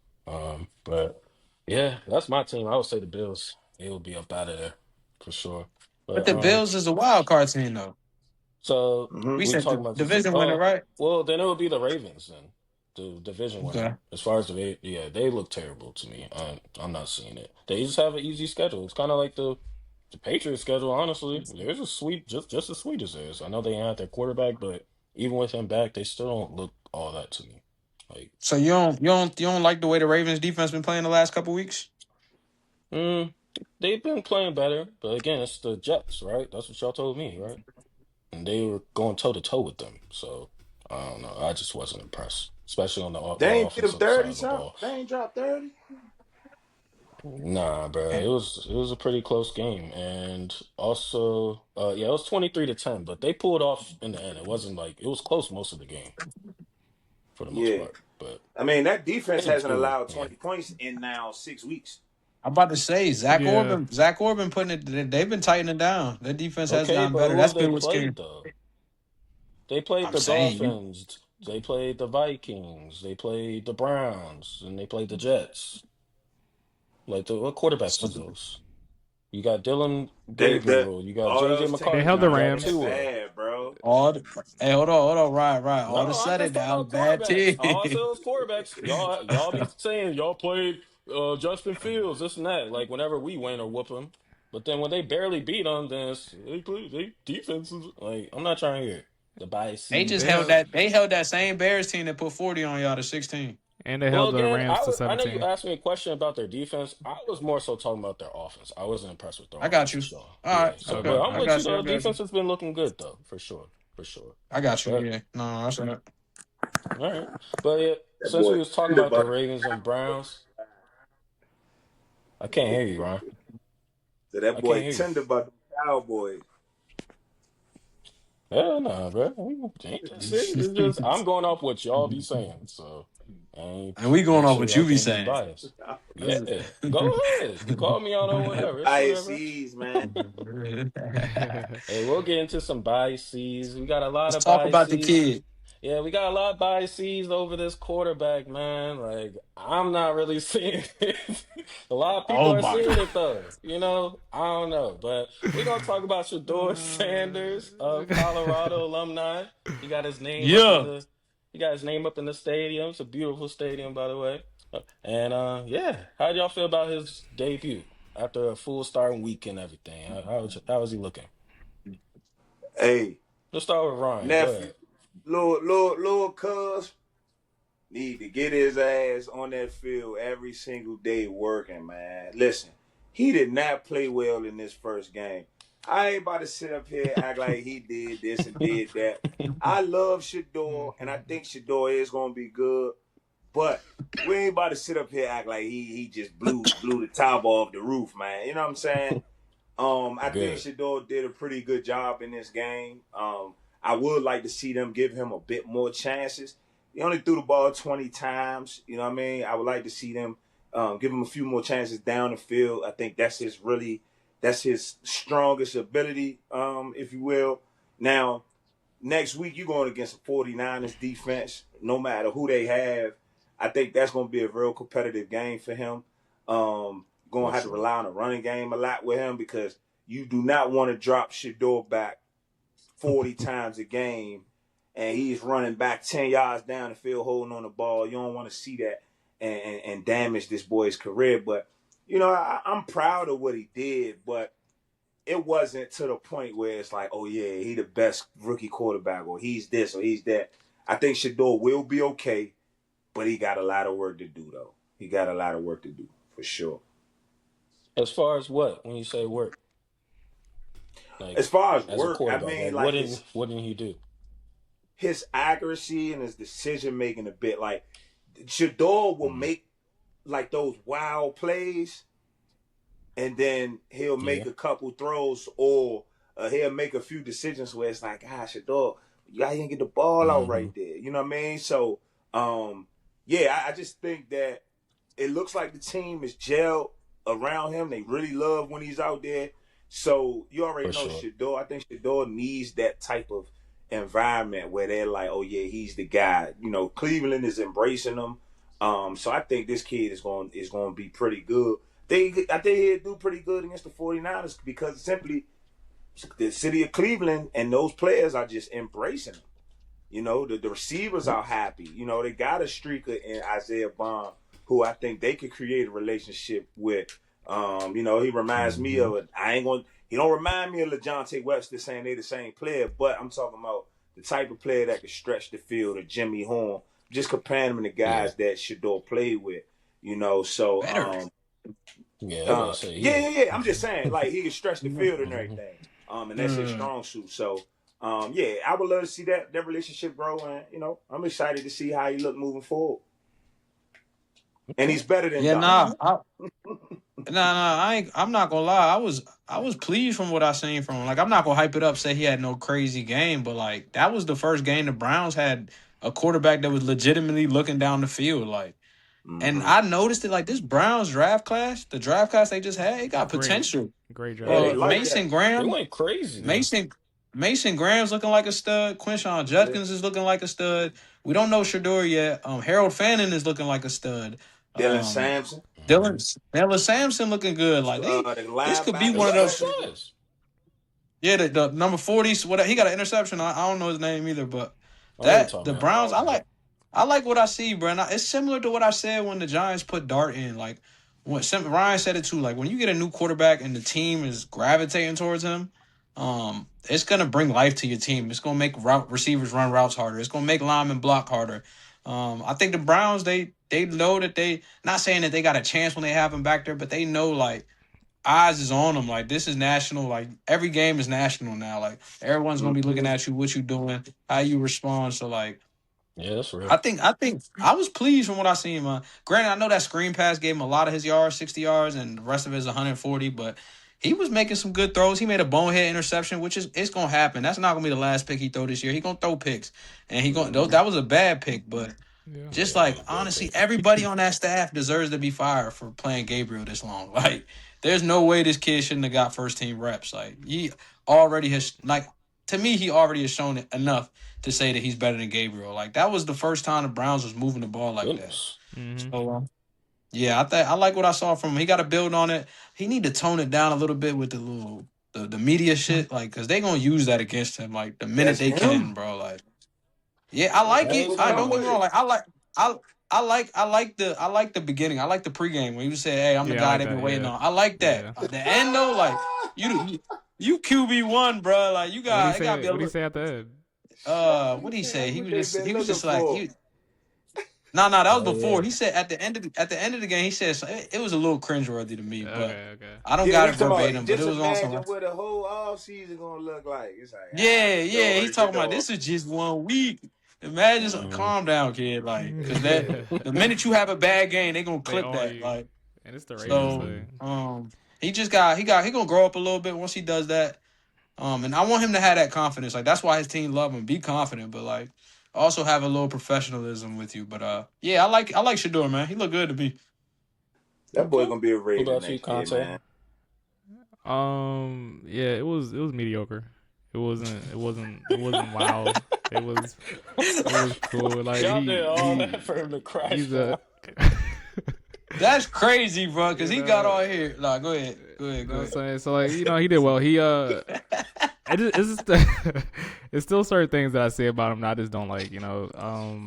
But yeah, that's my team. I would say the Bills. They will be up out of there for sure. But But the Bills is a wild card team, though. so Mm-hmm. We we said talking the about this. division winner, right? Well, then it would be the Ravens then, the division winner. Okay. As far as yeah, they look terrible to me. I'm not seeing it. They just have an easy schedule. It's kind of like the Patriots schedule. Honestly, there's a sweet, just as sweet as theirs. I know they had their quarterback, but even with him back, they still don't look all that to me. Like, So you don't like the way the Ravens defense been playing the last couple weeks? mm, they've been playing better, but again, it's the Jets, right? That's what y'all told me, right? And they were going toe to toe with them. So I don't know. I just wasn't impressed, especially on the They ain't get him offensive side 30 of the something. ball. They ain't dropped 30. Nah, bro, it was a pretty close game, and also, yeah, it was 23-10, but they pulled off in the end. It wasn't like it was close most of the game for the most Yeah. part, but I mean, that defense hasn't allowed yeah. 20 points in now 6 weeks. I'm about to say Zach Yeah. Orban putting it. They've been tightening it down. Their defense has Okay, gotten but better. who That's have they been what's scary. played though? They played I'm the saying you. Dolphins, they played the Vikings, they played the Browns, and they played the Jets. Like what quarterbacks is those? You got Dylan The Gabriel. You got all JJ those They teams McCarthy. held the You not got Rams. that Tua. bad, bro. Hey, hold on, right. All of a No, I'm sudden just talking now, about bad quarterbacks. team. All I said was quarterbacks. Y'all be saying y'all played Justin Fields, this and that. Like whenever we win or whoop them, but then when they barely beat them, then they defenses. Like I'm not trying to hear it. The They just biases. They held held, that. They held that same Bears team that put 40 on y'all to 16. and they Well, held the again, Rams to I know you 17. asked me a question about their defense. I was more so talking about their offense. I wasn't impressed with their I got offense you. at all. All Yeah. right. So, Okay. but I'm I with you got you. though. Defense has been looking good though, for sure, for sure. I got you. But Yeah. No, that's right. all right. But yeah, That since we boy was talking about the Thunderbutt Ravens and Browns, I can't hear you, Ron. So that I can't boy hear you. tender about the Cowboys. Hell nah, bro. It's just I'm going off what y'all be saying, so I ain't And we going make off sure what y'all you be can't be saying. biased. Yeah, go ahead. You call me out on whatever. It's whatever. ISEs, man. Hey, we'll get into some biases. We got a lot Let's of talk about the biases. kid. Yeah, we got a lot of biases over this quarterback, man. Like, I'm not really seeing it. A lot of people Oh are my seeing god. it, though. You know, I don't know. But we're going to talk about Shedeur Sanders of Colorado alumni. He got his name up in Yeah. the stadium. It's a beautiful stadium, by the way. And yeah, how y'all feel about his debut after a full starting week and everything? How was he looking? Hey, Let's start with Ryan. Go nephew, ahead. little cuz need to get his ass on that field every single day working, man. Listen, he did not play well in this first game. I ain't about to sit up here act like he did this and did that. I love Shedeur, and I think Shedeur is gonna be good, but we ain't about to sit up here act like he just blew the top off the roof, man. You know what I'm saying? I think Good. Shedeur did a pretty good job in this game. I would like to see them give him a bit more chances. He only threw the ball 20 times. You know what I mean? I would like to see them give him a few more chances down the field. I think that's his strongest ability, if you will. Now, next week you're going against the 49ers defense, no matter who they have. I think that's going to be a real competitive game for him. Going to have to rely on a running game a lot with him because you do not want to drop Shedeur back 40 times a game and he's running back 10 yards down the field holding on the ball. You don't want to see that and damage this boy's career. But, you know, I'm proud of what he did, but it wasn't to the point where it's like, oh, yeah, he the best rookie quarterback or he's this or he's that. I think Shedeur will be okay, but he got a lot of work to do, though. He got a lot of work to do, for sure. As far as what? When you say work? Like, as far as a work, I quarterback, mean, like like what didn't he do? his accuracy and his decision making a bit. Like Shedeur will make like those wild plays, and then he'll make a couple throws or he'll make a few decisions where it's like, gosh, Shedeur, you gotta get the ball out right there. You know what I mean? So, yeah, I just think that it looks like the team is gelled around him. They really love when he's out there. So you already know Shedeur. I think Shedeur needs that type of environment where they're like, oh yeah, he's the guy. You know, Cleveland is embracing him. So I think this kid is going to be pretty good. I think he'll do pretty good against the 49ers because simply the city of Cleveland and those players are just embracing him. You know, the receivers are happy. You know, they got a streaker in Isaiah Bond who I think they could create a relationship with. You know, he reminds me of he don't remind me of LeJohntay Webster saying they're the same player, but I'm talking about the type of player that could stretch the field, or Jimmy Horn, just comparing him to the guys that Shedeur played with, you know, so yeah. I'm just saying, like, he can stretch the field and everything. And that's his strong suit. So yeah, I would love to see that relationship grow, and you know, I'm excited to see how he look moving forward. And he's better than I'm not gonna lie. I was pleased from what I seen from him. Like, I'm not gonna hype it up, say he had no crazy game, but like, that was the first game the Browns had a quarterback that was legitimately looking down the field. Like, and I noticed it, like, this Browns draft class, the draft class they just had, it got potential. Great draft. Mason Graham, they went crazy. Mason Graham's looking like a stud. Quinshawn Judkins is looking like a stud. We don't know Shedeur yet. Harold Fannin is looking like a stud. Dylan Sampson. Dylan Sampson looking good. Like, this could be one of those. Yeah, the number 40, he got an interception. I don't know his name either, but the Browns, I like what I see, bro. And it's similar to what I said when the Giants put Dart in. Like, Ryan said it too. Like, when you get a new quarterback and the team is gravitating towards him, it's gonna bring life to your team. It's gonna make receivers run routes harder. It's gonna make linemen block harder. I think the Browns, they know that not saying that they got a chance when they have him back there, but they know, like, eyes is on them. Like, this is national. Like, every game is national now. Like, everyone's gonna be looking at you, what you doing, how you respond. So, like, yeah, that's real. I think I was pleased from what I seen, man. Granted, I know that screen pass gave him a lot of his yards, 60 yards, and the rest of it is 140, but he was making some good throws. He made a bonehead interception, which it's gonna happen. That's not gonna be the last pick he throw this year. He gonna throw picks, and that was a bad pick. But honestly, everybody on that staff deserves to be fired for playing Gabriel this long. Like, there's no way this kid shouldn't have got first team reps. Like, he already has, like, to me, he already has shown it enough to say that he's better than Gabriel. Like, that was the first time the Browns was moving the ball like that. Mm-hmm. So, yeah, I like what I saw from him. He got to build on it. He need to tone it down a little bit with the media shit, like, because they gonna use that against him, like, the minute they can, bro. Like, yeah, I like it. I don't get me wrong. Like, I like the beginning. I like the pregame when you say, "Hey, I'm the guy they've been waiting on." I like that. Yeah. The end though, like, you QB1, bro. Like, you got. What did he say at the end? What did he say? He was just like. No, that was before. He said at the end of the game, he said it was a little cringeworthy to me, but okay. I don't got it verbatim. But it was awesome. What the whole offseason gonna look like? It's like, he's talking about this is just 1 week. Imagine calm down, kid. Like, because the minute you have a bad game, they gonna clip that. You. Like, and it's the Ravens thing. He gonna grow up a little bit once he does that. And I want him to have that confidence. Like, that's why his team love him. Be confident, but like, also have a little professionalism with you. But I like Shedeur, man. He look good to me. That boy gonna be a Raven next year, man. Yeah, it was mediocre. It wasn't wow. It was cool. Like, y'all did all that for him to crash. That's crazy, bro. Because he got all here. Nah, go ahead. So, like, you know, he did well. He it's still certain things that I say about him that I just don't like. You know,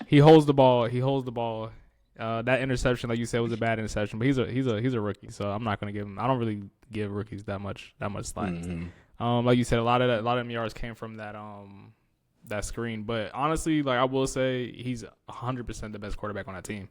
he holds the ball. That interception, like you said, was a bad interception. But he's a rookie, so I'm not gonna give him. I don't really give rookies that much slack. Mm-hmm. Like you said, a lot of them yards came from that screen. But honestly, like, I will say, he's 100% the best quarterback on that team.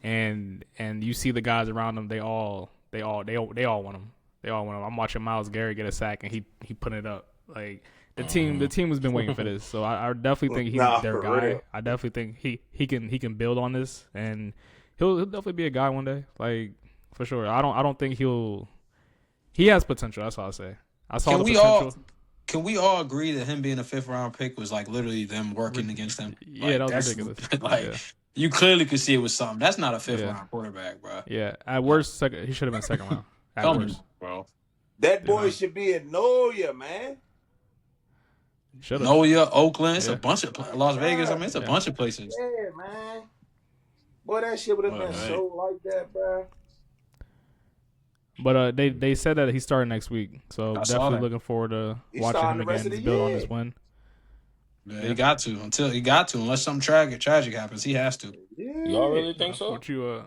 And you see the guys around him, they all want him. They all want him. I'm watching Myles Garrett get a sack, and he put it up. Like, the team has been waiting for this. So I definitely think he's their guy. Real. I definitely think he can build on this, and he'll definitely be a guy one day. Like, for sure. I don't think he has potential. That's all I'll say. I saw Can the we potential. Can we all agree that him being a 5th round pick was like literally them working against him? Yeah, Like, that was that's, ridiculous. Like Yeah. you clearly could see it was something. That's not a 5th Yeah. round quarterback, bro. Yeah, at worst, he should have been 2nd round. At Tell me, worst, bro. That boy should be in Noya, man. should have. Noya, Oakland, it's Yeah. a bunch of Las Vegas. I mean, it's a bunch of places. Yeah, man. Boy, that shit would have been so like that, bro. But they said that he's starting next week, so definitely looking forward to watching him again build on this win. Yeah, he got to unless something tragic happens, he has to. Yeah. Y'all really think so? What you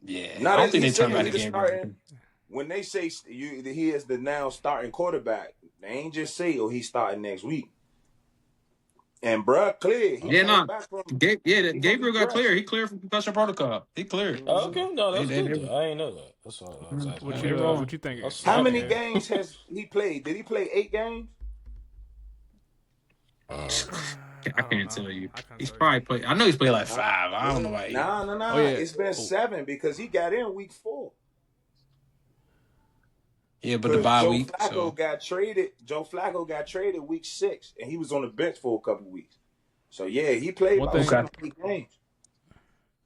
Yeah, No, I don't think they said turn back he the the game. starting. When they say he is the now starting quarterback, they ain't just say he's starting next week. And bruh, clear. He came back from, Gabriel got clear. He cleared from concussion protocol. He cleared. Oh, okay, no, that's good. I ain't know that. That's all I was asking. what you think? How many games has he played? Did he play 8 games? I can't tell you. He's probably played. I know he's played like 5. I don't know why. No. Oh, yeah. It's been 7 because he got in week 4. Yeah, but the bye week. Joe Flacco got traded week 6, and he was on the bench for a couple weeks. So yeah, he played about 7 games.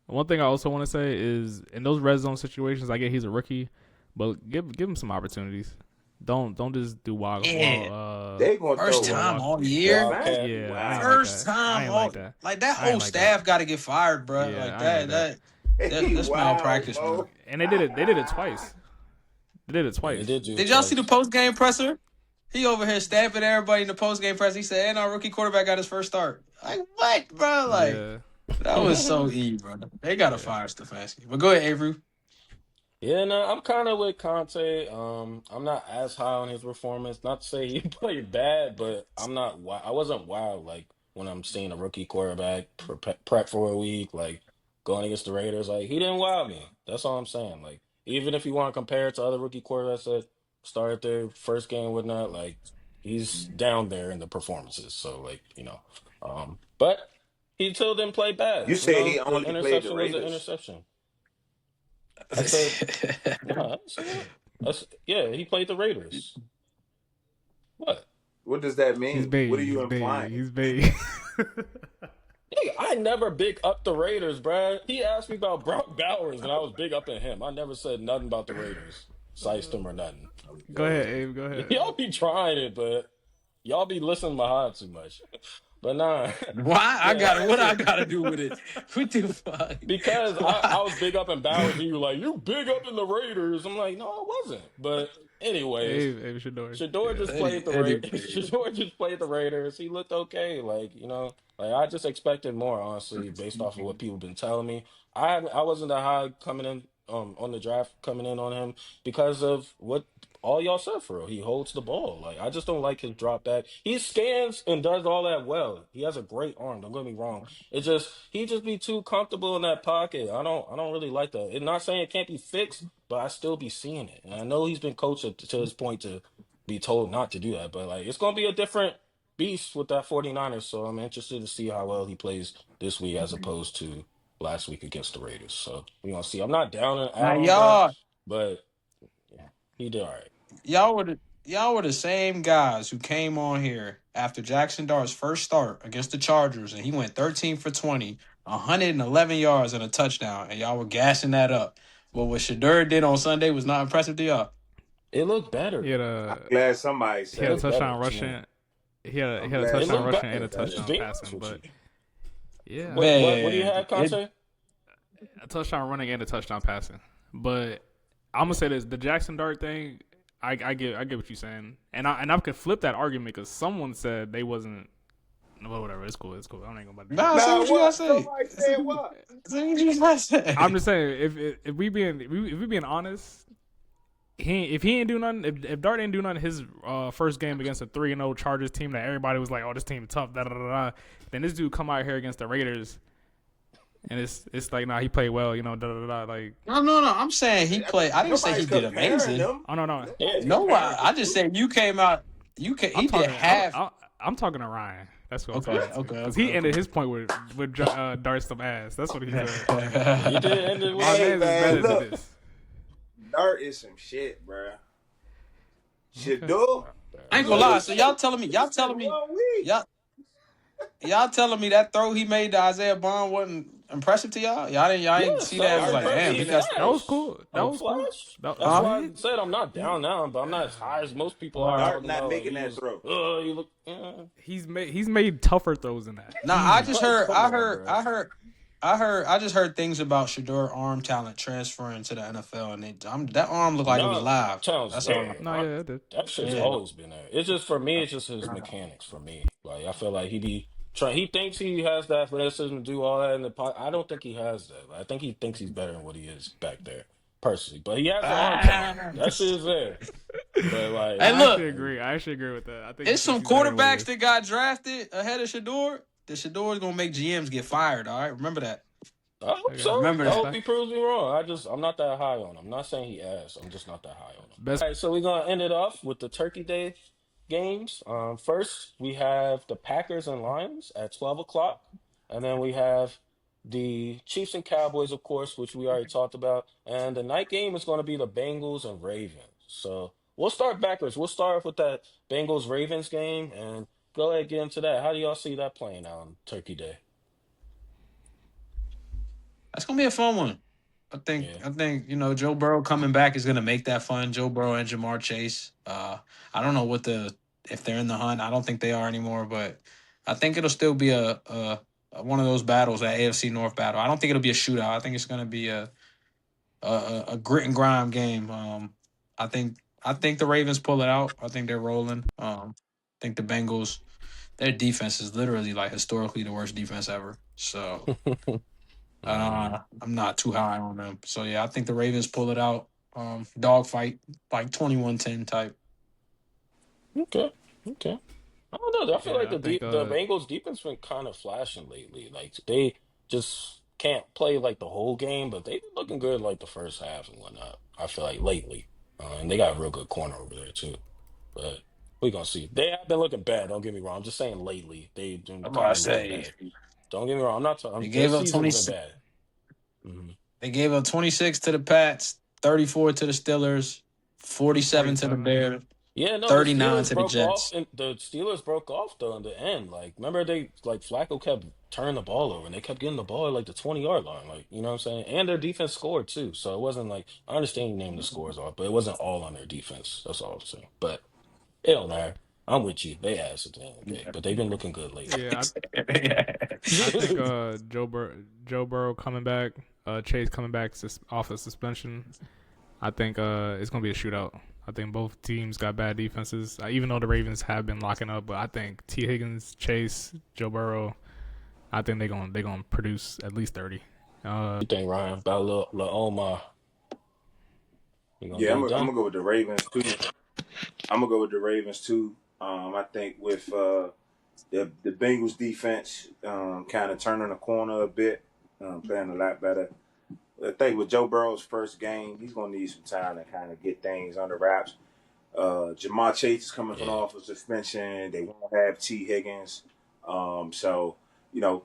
One thing I also want to say is in those red zone situations, I get he's a rookie, but give him some opportunities. Don't just do wild. They gonna first time all year. Yeah, first time all like that whole staff got to get fired, bro. Yeah, that's malpractice, bro. And they did it twice. Did y'all see the post game presser? He over here stamping everybody in the post game presser. He said, "And our rookie quarterback got his first start." Like what, bro? Like that was so bro. They gotta fire Stefanski. But go ahead, Avery. Yeah, no, I'm kind of with Conte. I'm not as high on his performance. Not to say he played bad, but I wasn't wild like when I'm seeing a rookie quarterback prep for a week, like going against the Raiders. Like he didn't wow me. That's all I'm saying. Like even if you want to compare it to other rookie quarterbacks that started their first game, whatnot, like he's down there in the performances. So like but he still didn't play bad. You said he only the played the interception was Raiders. an interception. I said, yeah, he played the Raiders. What? What does that mean? He's big. What are you implying? He's big. I never big up the Raiders, bruh. He asked me about Brock Bowers, and I was big up in him. I never said nothing about the Raiders, sized them or nothing. Go ahead, Abe. Go ahead. Y'all be trying it, but y'all be listening behind too much. But nah. Why? What I gotta do with it? What the fuck? Because I was big up in Bowers, and you were like, you big up in the Raiders. I'm like, no, I wasn't. But anyways, Abe Shedeur. Shedeur just played the Raiders. Shedeur just played the Raiders. He looked okay. Like, I just expected more, honestly, based off of what people been telling me. I wasn't that high coming in on the draft, coming in on him because of what all y'all said for real. He holds the ball. Like, I just don't like his drop back. He scans and does all that well. He has a great arm. Don't get me wrong. He just be too comfortable in that pocket. I don't really like that. It's not saying it can't be fixed, but I still be seeing it. And I know he's been coached to his point to be told not to do that. But like, it's gonna be a different beast with that 49ers. So I'm interested to see how well he plays this week as opposed to last week against the Raiders. So we're gonna see. I'm not down and out on that, but yeah, he did all right. Y'all were the same guys who came on here after Jackson Dart's first start against the Chargers, and he went 13 for 20, 111 yards and a touchdown, and y'all were gassing that up. But what Shedeur did on Sunday was not impressive to y'all. It looked better. I'm glad somebody said he had a touchdown rushing. He had a touchdown rushing and a touchdown passing. But yeah, what do you have, Conte? A touchdown running and a touchdown passing. But I'm gonna say this: the Jackson Dart thing. I get what you're saying, and I could flip that argument because someone said they wasn't. Well, whatever, it's cool. I ain't gonna. Somebody said what? I'm just saying if we being honest, if he ain't do nothing, if Dart didn't do nothing his first game against a 3-0 Chargers team that everybody was like, oh, this team tough, then this dude come out here against the Raiders. And it's like, nah, he played well, like. No. I'm saying he played. I didn't say he did amazing. Oh no. No, I just said you came out. He did half. I'm talking to Ryan. That's what I'm talking. Okay. Because he ended his point with Dart some ass. That's what he said. He did end it with Hey, man, look, Dart is some shit, bro. Shedeur. I ain't gonna lie. So y'all telling me, It's been 1 week. y'all telling me that throw he made to Isaiah Bond wasn't impressive to y'all? Y'all ain't Yes, see that that? It was was like, impressive. damn, He he got. That was flashed. cool. That was cool. Flash. That, That's Huh? why I said I'm not down now, but I'm not as high as most people are Dart talking not about. Like, making he that was, throw. you look, he's made tougher throws than that. Nah, I Easy. just like, heard. come on, bro. I just heard things about Shedeur arm talent transferring to the NFL, and that arm looked like it was No, live. Talent's That's all. there. No, yeah, it did. That shit's Yeah. always been there. It's just for me. It's just his mechanics. For me, like I feel like he be trying. He thinks he has the athleticism to do all that in the pocket. I don't think he has that. I think he thinks he's better than what he is back there, personally. But he has the arm talent. That shit is there. But like, Hey, look, I actually agree with that. I think he it's thinks some he's better than what he quarterbacks is. that got drafted ahead of Shedeur. The Shedeur is gonna make GMs get fired. All right, remember that. I hope Okay. so. Remember I that. hope he proves me wrong. I'm not that high on him. I'm not saying he ass. I'm just not that high on him. Best All right, so we're gonna end it off with the Turkey Day games. First we have the Packers and Lions at 12 o'clock, and then we have the Chiefs and Cowboys, of course, which we already talked about. And the night game is going to be the Bengals and Ravens. So we'll start backwards. We'll start off with that Bengals Ravens game and go ahead and get into that. How do y'all see that playing out on Turkey Day? That's gonna be a fun one. Yeah. I think Joe Burrow coming back is gonna make that fun. Joe Burrow and Jamar Chase. I don't know if they're in the hunt. I don't think they are anymore, but I think it'll still be a one of those battles, that AFC North battle. I don't think it'll be a shootout. I think it's gonna be a grit and grime game. I think the Ravens pull it out. I think they're rolling. I think the Bengals, their defense is literally like historically the worst defense ever. So. I'm not too high on them. So yeah, I think the Ravens pull it out. Dogfight, like 21-10 type. Okay. Okay. I don't know. I feel like yeah, I think the Bengals defense been kind of flashing lately. Like they just can't play like the whole game, but they've been looking good like the first half and whatnot. I feel like lately, and they got a real good corner over there too. But we gonna see. They have been looking bad. Don't get me wrong. I'm just saying lately they've been I'm kind about to of looking say bad. Don't get me wrong. I'm not they talking. gave This up season's been 26. bad. Hmm. They gave up 26 to the Pats, 34 to the Steelers, 47 to the 47. Bears, Yeah, no, 39 to the Jets. and the Steelers broke off though in the end. Like, remember they like Flacco kept turning the ball over and they kept getting the ball at like the 20-yard line. Like, you know what I'm saying? And their defense scored too. So it wasn't like I understand you named the scores off, but it wasn't all on their defense. That's all I'm saying. But it don't matter. I'm with you. They ass at the end of the day, but they've been looking good lately. Yeah, I think Joe Burrow coming back, Chase coming back off of suspension. I think it's gonna be a shootout. I think both teams got bad defenses. Even though the Ravens have been locking up, but I think T. Higgins, Chase, Joe Burrow, I think they're gonna produce at least 30. You think Ryan about little Omar? You gonna Yeah, get I'm it done? gonna go with the Ravens too. I'm gonna go with the Ravens too. I think with the Bengals defense kind of turning the corner a bit, playing a lot better. I think with Joe Burrow's first game, he's gonna need some time to kind of get things under wraps. Jamar Chase is coming from Yeah. off of suspension. They won't have T. Higgins, so you know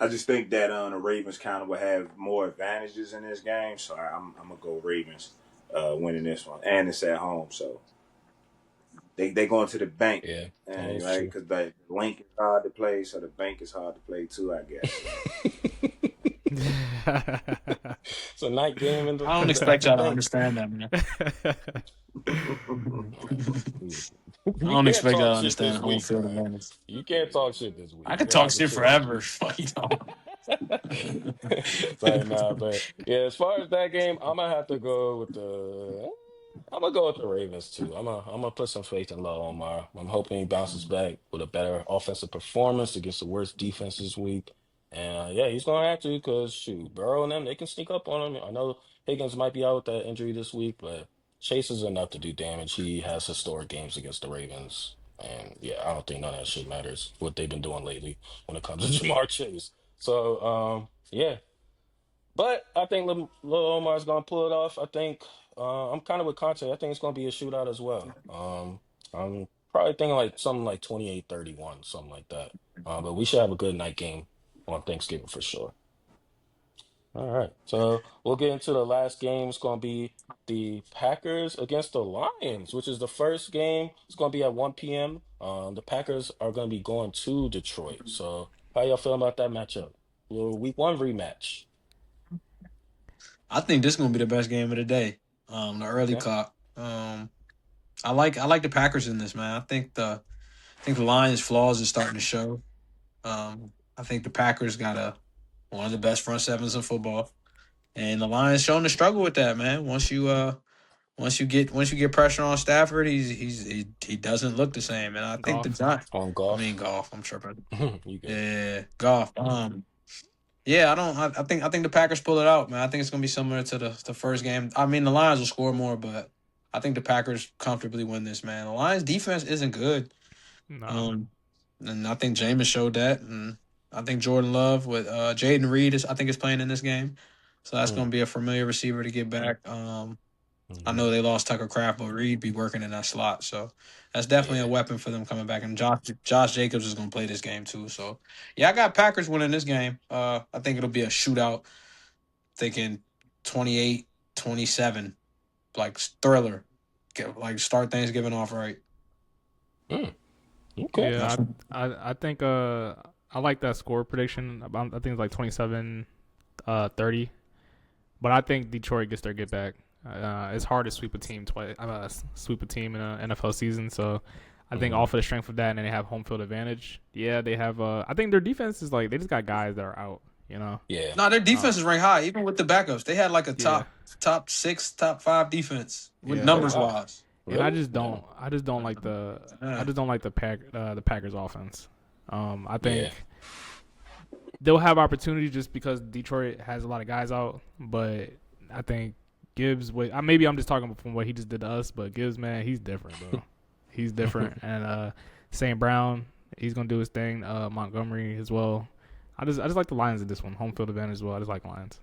I just think that the Ravens kind of will have more advantages in this game. So I'm gonna go Ravens winning this one, and it's at home, so they going to the bank, Yeah, that and is right true. because the link is hard to play, so the bank is hard to play too, I guess. It's a night game in I don't at expect the y'all to bank. understand that, man. I You don't can't expect y'all talk to shit this understand home week, field Ryan. advantage. You can't talk shit this week. I You're could gonna talk have to shit chill. forever. Fuck you, So nah, but yeah, as far as that game, I'm gonna go with the Ravens too. I'm gonna put some faith in Lil Omar. I'm hoping he bounces back with a better offensive performance against the worst defense this week. And yeah, he's gonna have to because shoot, Burrow and them they can sneak up on him. I know Higgins might be out with that injury this week, but Chase is enough to do damage. He has historic games against the Ravens. And yeah, I don't think none of that shit matters what they've been doing lately when it comes to Jamar Chase. So yeah, but I think Lil Omar's gonna pull it off. I think I'm kind of with Conte. I think it's gonna be a shootout as well. I'm probably thinking like something like 28-31, something like that. But we should have a good night game on Thanksgiving for sure. All right. So we'll get into the last game. It's going to be the Packers against the Lions, which is the first game. It's going to be at 1 p.m. The Packers are going to be going to Detroit. So how y'all feel about that matchup? Little week 1 rematch. I think this is gonna be the best game of the day. The early Okay. clock. I like the Packers in this, man. I think the Lions' flaws is starting to show. I think the Packers got one of the best front sevens in football, and the Lions showing the struggle with that, man. Once you get pressure on Stafford, he doesn't look the same, and I think the Golf. Giants. On I golf. mean, golf. I'm tripping. You good. Yeah, golf. Yeah, I think the Packers pull it out, man. I think it's gonna be similar to the first game. I mean, the Lions will score more, but I think the Packers comfortably win this, man. The Lions defense isn't good. No. And I think Jameis showed that, and I think Jordan Love with Jaden Reed is playing in this game, so that's going to be a familiar receiver to get back. I know they lost Tucker Kraft, but Reed be working in that slot, so that's definitely a weapon for them coming back. And Josh Jacobs is going to play this game too, so yeah, I got Packers winning this game. I think it'll be a shootout. Thinking 28-27, like thriller, like start Thanksgiving off right. Okay. Yeah, I think I like that score prediction. I think it's like 27-30. But I think Detroit gets their get back. It's hard to sweep a team twice. Sweep a team in an NFL season. So I think off of the strength of that, and then they have home field advantage. Yeah, they have. I think their defense is like they just got guys that are out. You know. Yeah. No, their defense is ranked high, even with the backups. They had like a top 6, top 5 defense with numbers wise. And I just don't like the Packers offense. I think they'll have opportunities just because Detroit has a lot of guys out, but I think Gibbs. Maybe I'm just talking from what he just did to us, but Gibbs, man, he's different, bro. He's different, and St. Brown, he's gonna do his thing. Montgomery as well. I just like the Lions in this one. Home field advantage as well. I just like Lions.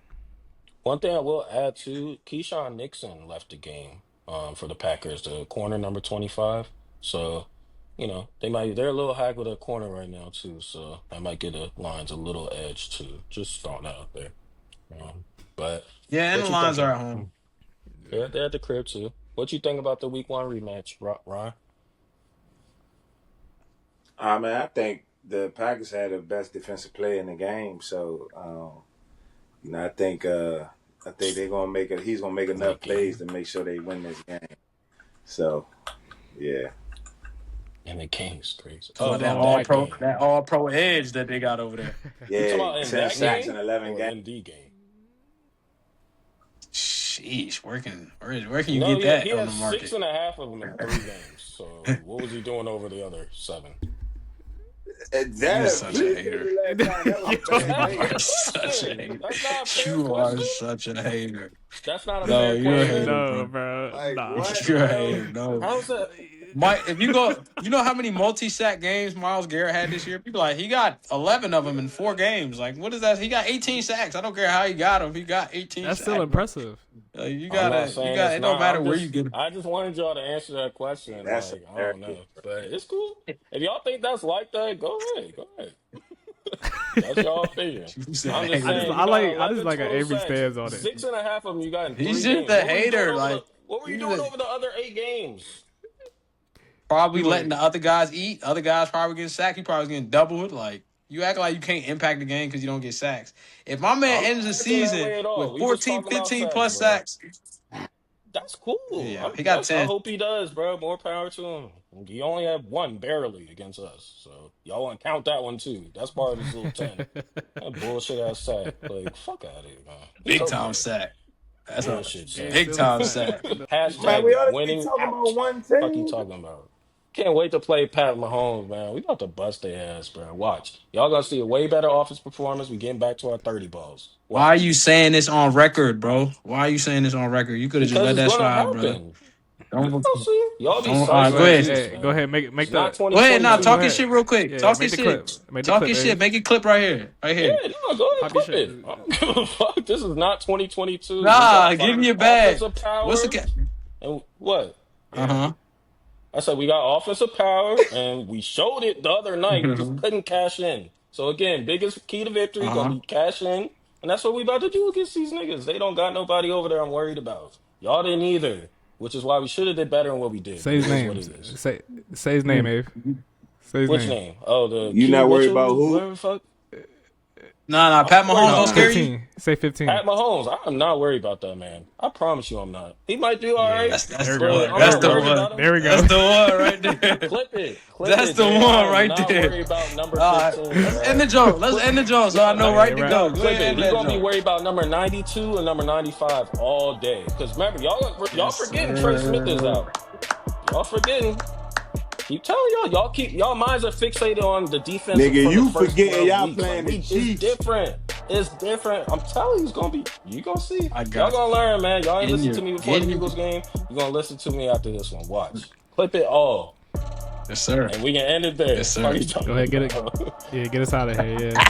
One thing I will add to, Keyshawn Nixon left the game for the Packers, the corner number 25. So, they're a little high with a corner right now too. So I might get the Lions a little edge too. Just throwing that out there. But yeah, and what the you Lions thinking? are at home. Yeah, they're at the crib too. What you think about the Week 1 rematch, Ron? Man, I think the Packers had the best defensive player in the game. So, I think they're gonna make it. He's gonna make enough plays to make sure they win this game. So, yeah. And the game's crazy. That all pro edge that they got over there. Yeah, 10 sacks in 11 games. ND game. Sheesh, where can you get that he on had the market? 6.5 of them in 3 games. So what was he doing over the other 7? You're such a hater. You are such a hater. That's not a No, fair you're a question. hater. No, bro. Like, Nah. what? You're a hater. No. How's that? Mike, if you know how many multi-sack games Myles Garrett had this year? People are like, he got 11 of them in 4 games. Like, what is that? He got 18 sacks. I don't care how he got them. He got 18 That's sacks. still impressive. You gotta, it don't matter where you get them. I just wanted y'all to answer that question. That's I don't know. But it's cool. If y'all think that's like that, go ahead. That's y'all opinion. I'm just saying. I just like an Avery stands on it. 6.5 of them you got in 3 He's games. just a hater. What were you doing over the other 8 games? Probably letting the other guys eat. Other guys probably getting sacked. He probably was getting doubled. Like, you act like you can't impact the game because you don't get sacks. If my man ends the season with 14, 15 plus sacks, that's cool. Yeah, he got 10. I hope he does, bro. More power to him. He only had 1 barely against us, so y'all want to count that one too. That's part of his little 10. That bullshit ass sack. Like, fuck out of here, man. Big time sack. That's bullshit. Big time sack. Hashtag We ought to winning be talking out. about one What you team. talking about? Can't wait to play Pat Mahomes, man. We about to bust their ass, bro. Watch. Y'all gonna see a way better offense performance. We getting back to our 30 balls. Why are you saying this on record, bro? Why are you saying this on record? You could have just let that slide, bro. Y'all be Go ahead. Hey, go ahead. Make the. Go ahead, now talk your ahead. shit real quick. Yeah, talk make your the shit. clip. Make the Talk clip, your baby. shit. Make it clip right here. Right here. Yeah, no, go ahead, Pop your clip it. I don't give a fuck. This is not 2022. Nah, give me a bag. What's the and what? Uh-huh. I said we got offensive power, and we showed it the other night. We just couldn't cash in. So again, biggest key to victory gonna be cash in And that's what we about to do against these niggas. They don't got nobody over there I'm worried about. Y'all didn't either, which is why we should have did better than what we did. Say his It is name. what it is. Say his name, Abe. Say his Which name. name? Oh, the You Q not worried Mitchell, about who? whatever the fuck. Nah, Pat Mahomes don't scare you. 15. Say 15. Pat Mahomes, I'm not worried about that man. I promise you, I'm not. He might do all right. That's There the we one. go. That's I'm the not worried one. about him. There we go. That's the one right there. Clip it. That's the Jay. one I'm right not there. worried about number All right, 15. let's bro. end the joke. Let's end the joke so I know right to right. go. Go Clip ahead, it. end He's that gonna be joke. worried about number 92 and number 95 all day. Because remember, y'all Yes, forgetting sir. Trey Smith is out. Y'all forgetting. Keep telling y'all minds are fixated on the defense. Nigga, from you the first forgetting 12 y'all weeks. playing the It's Chiefs. different. It's different. I'm telling you, you gonna see. I got Y'all you. gonna learn, man. Y'all ain't In listen your- to me before the in your- Eagles game. You gonna listen to me after this one. Watch. Clip it all. Yes, sir. And we can end it there. Yes, sir. What are you talking Go ahead, get it. about? Yeah, get us out of here. Yeah.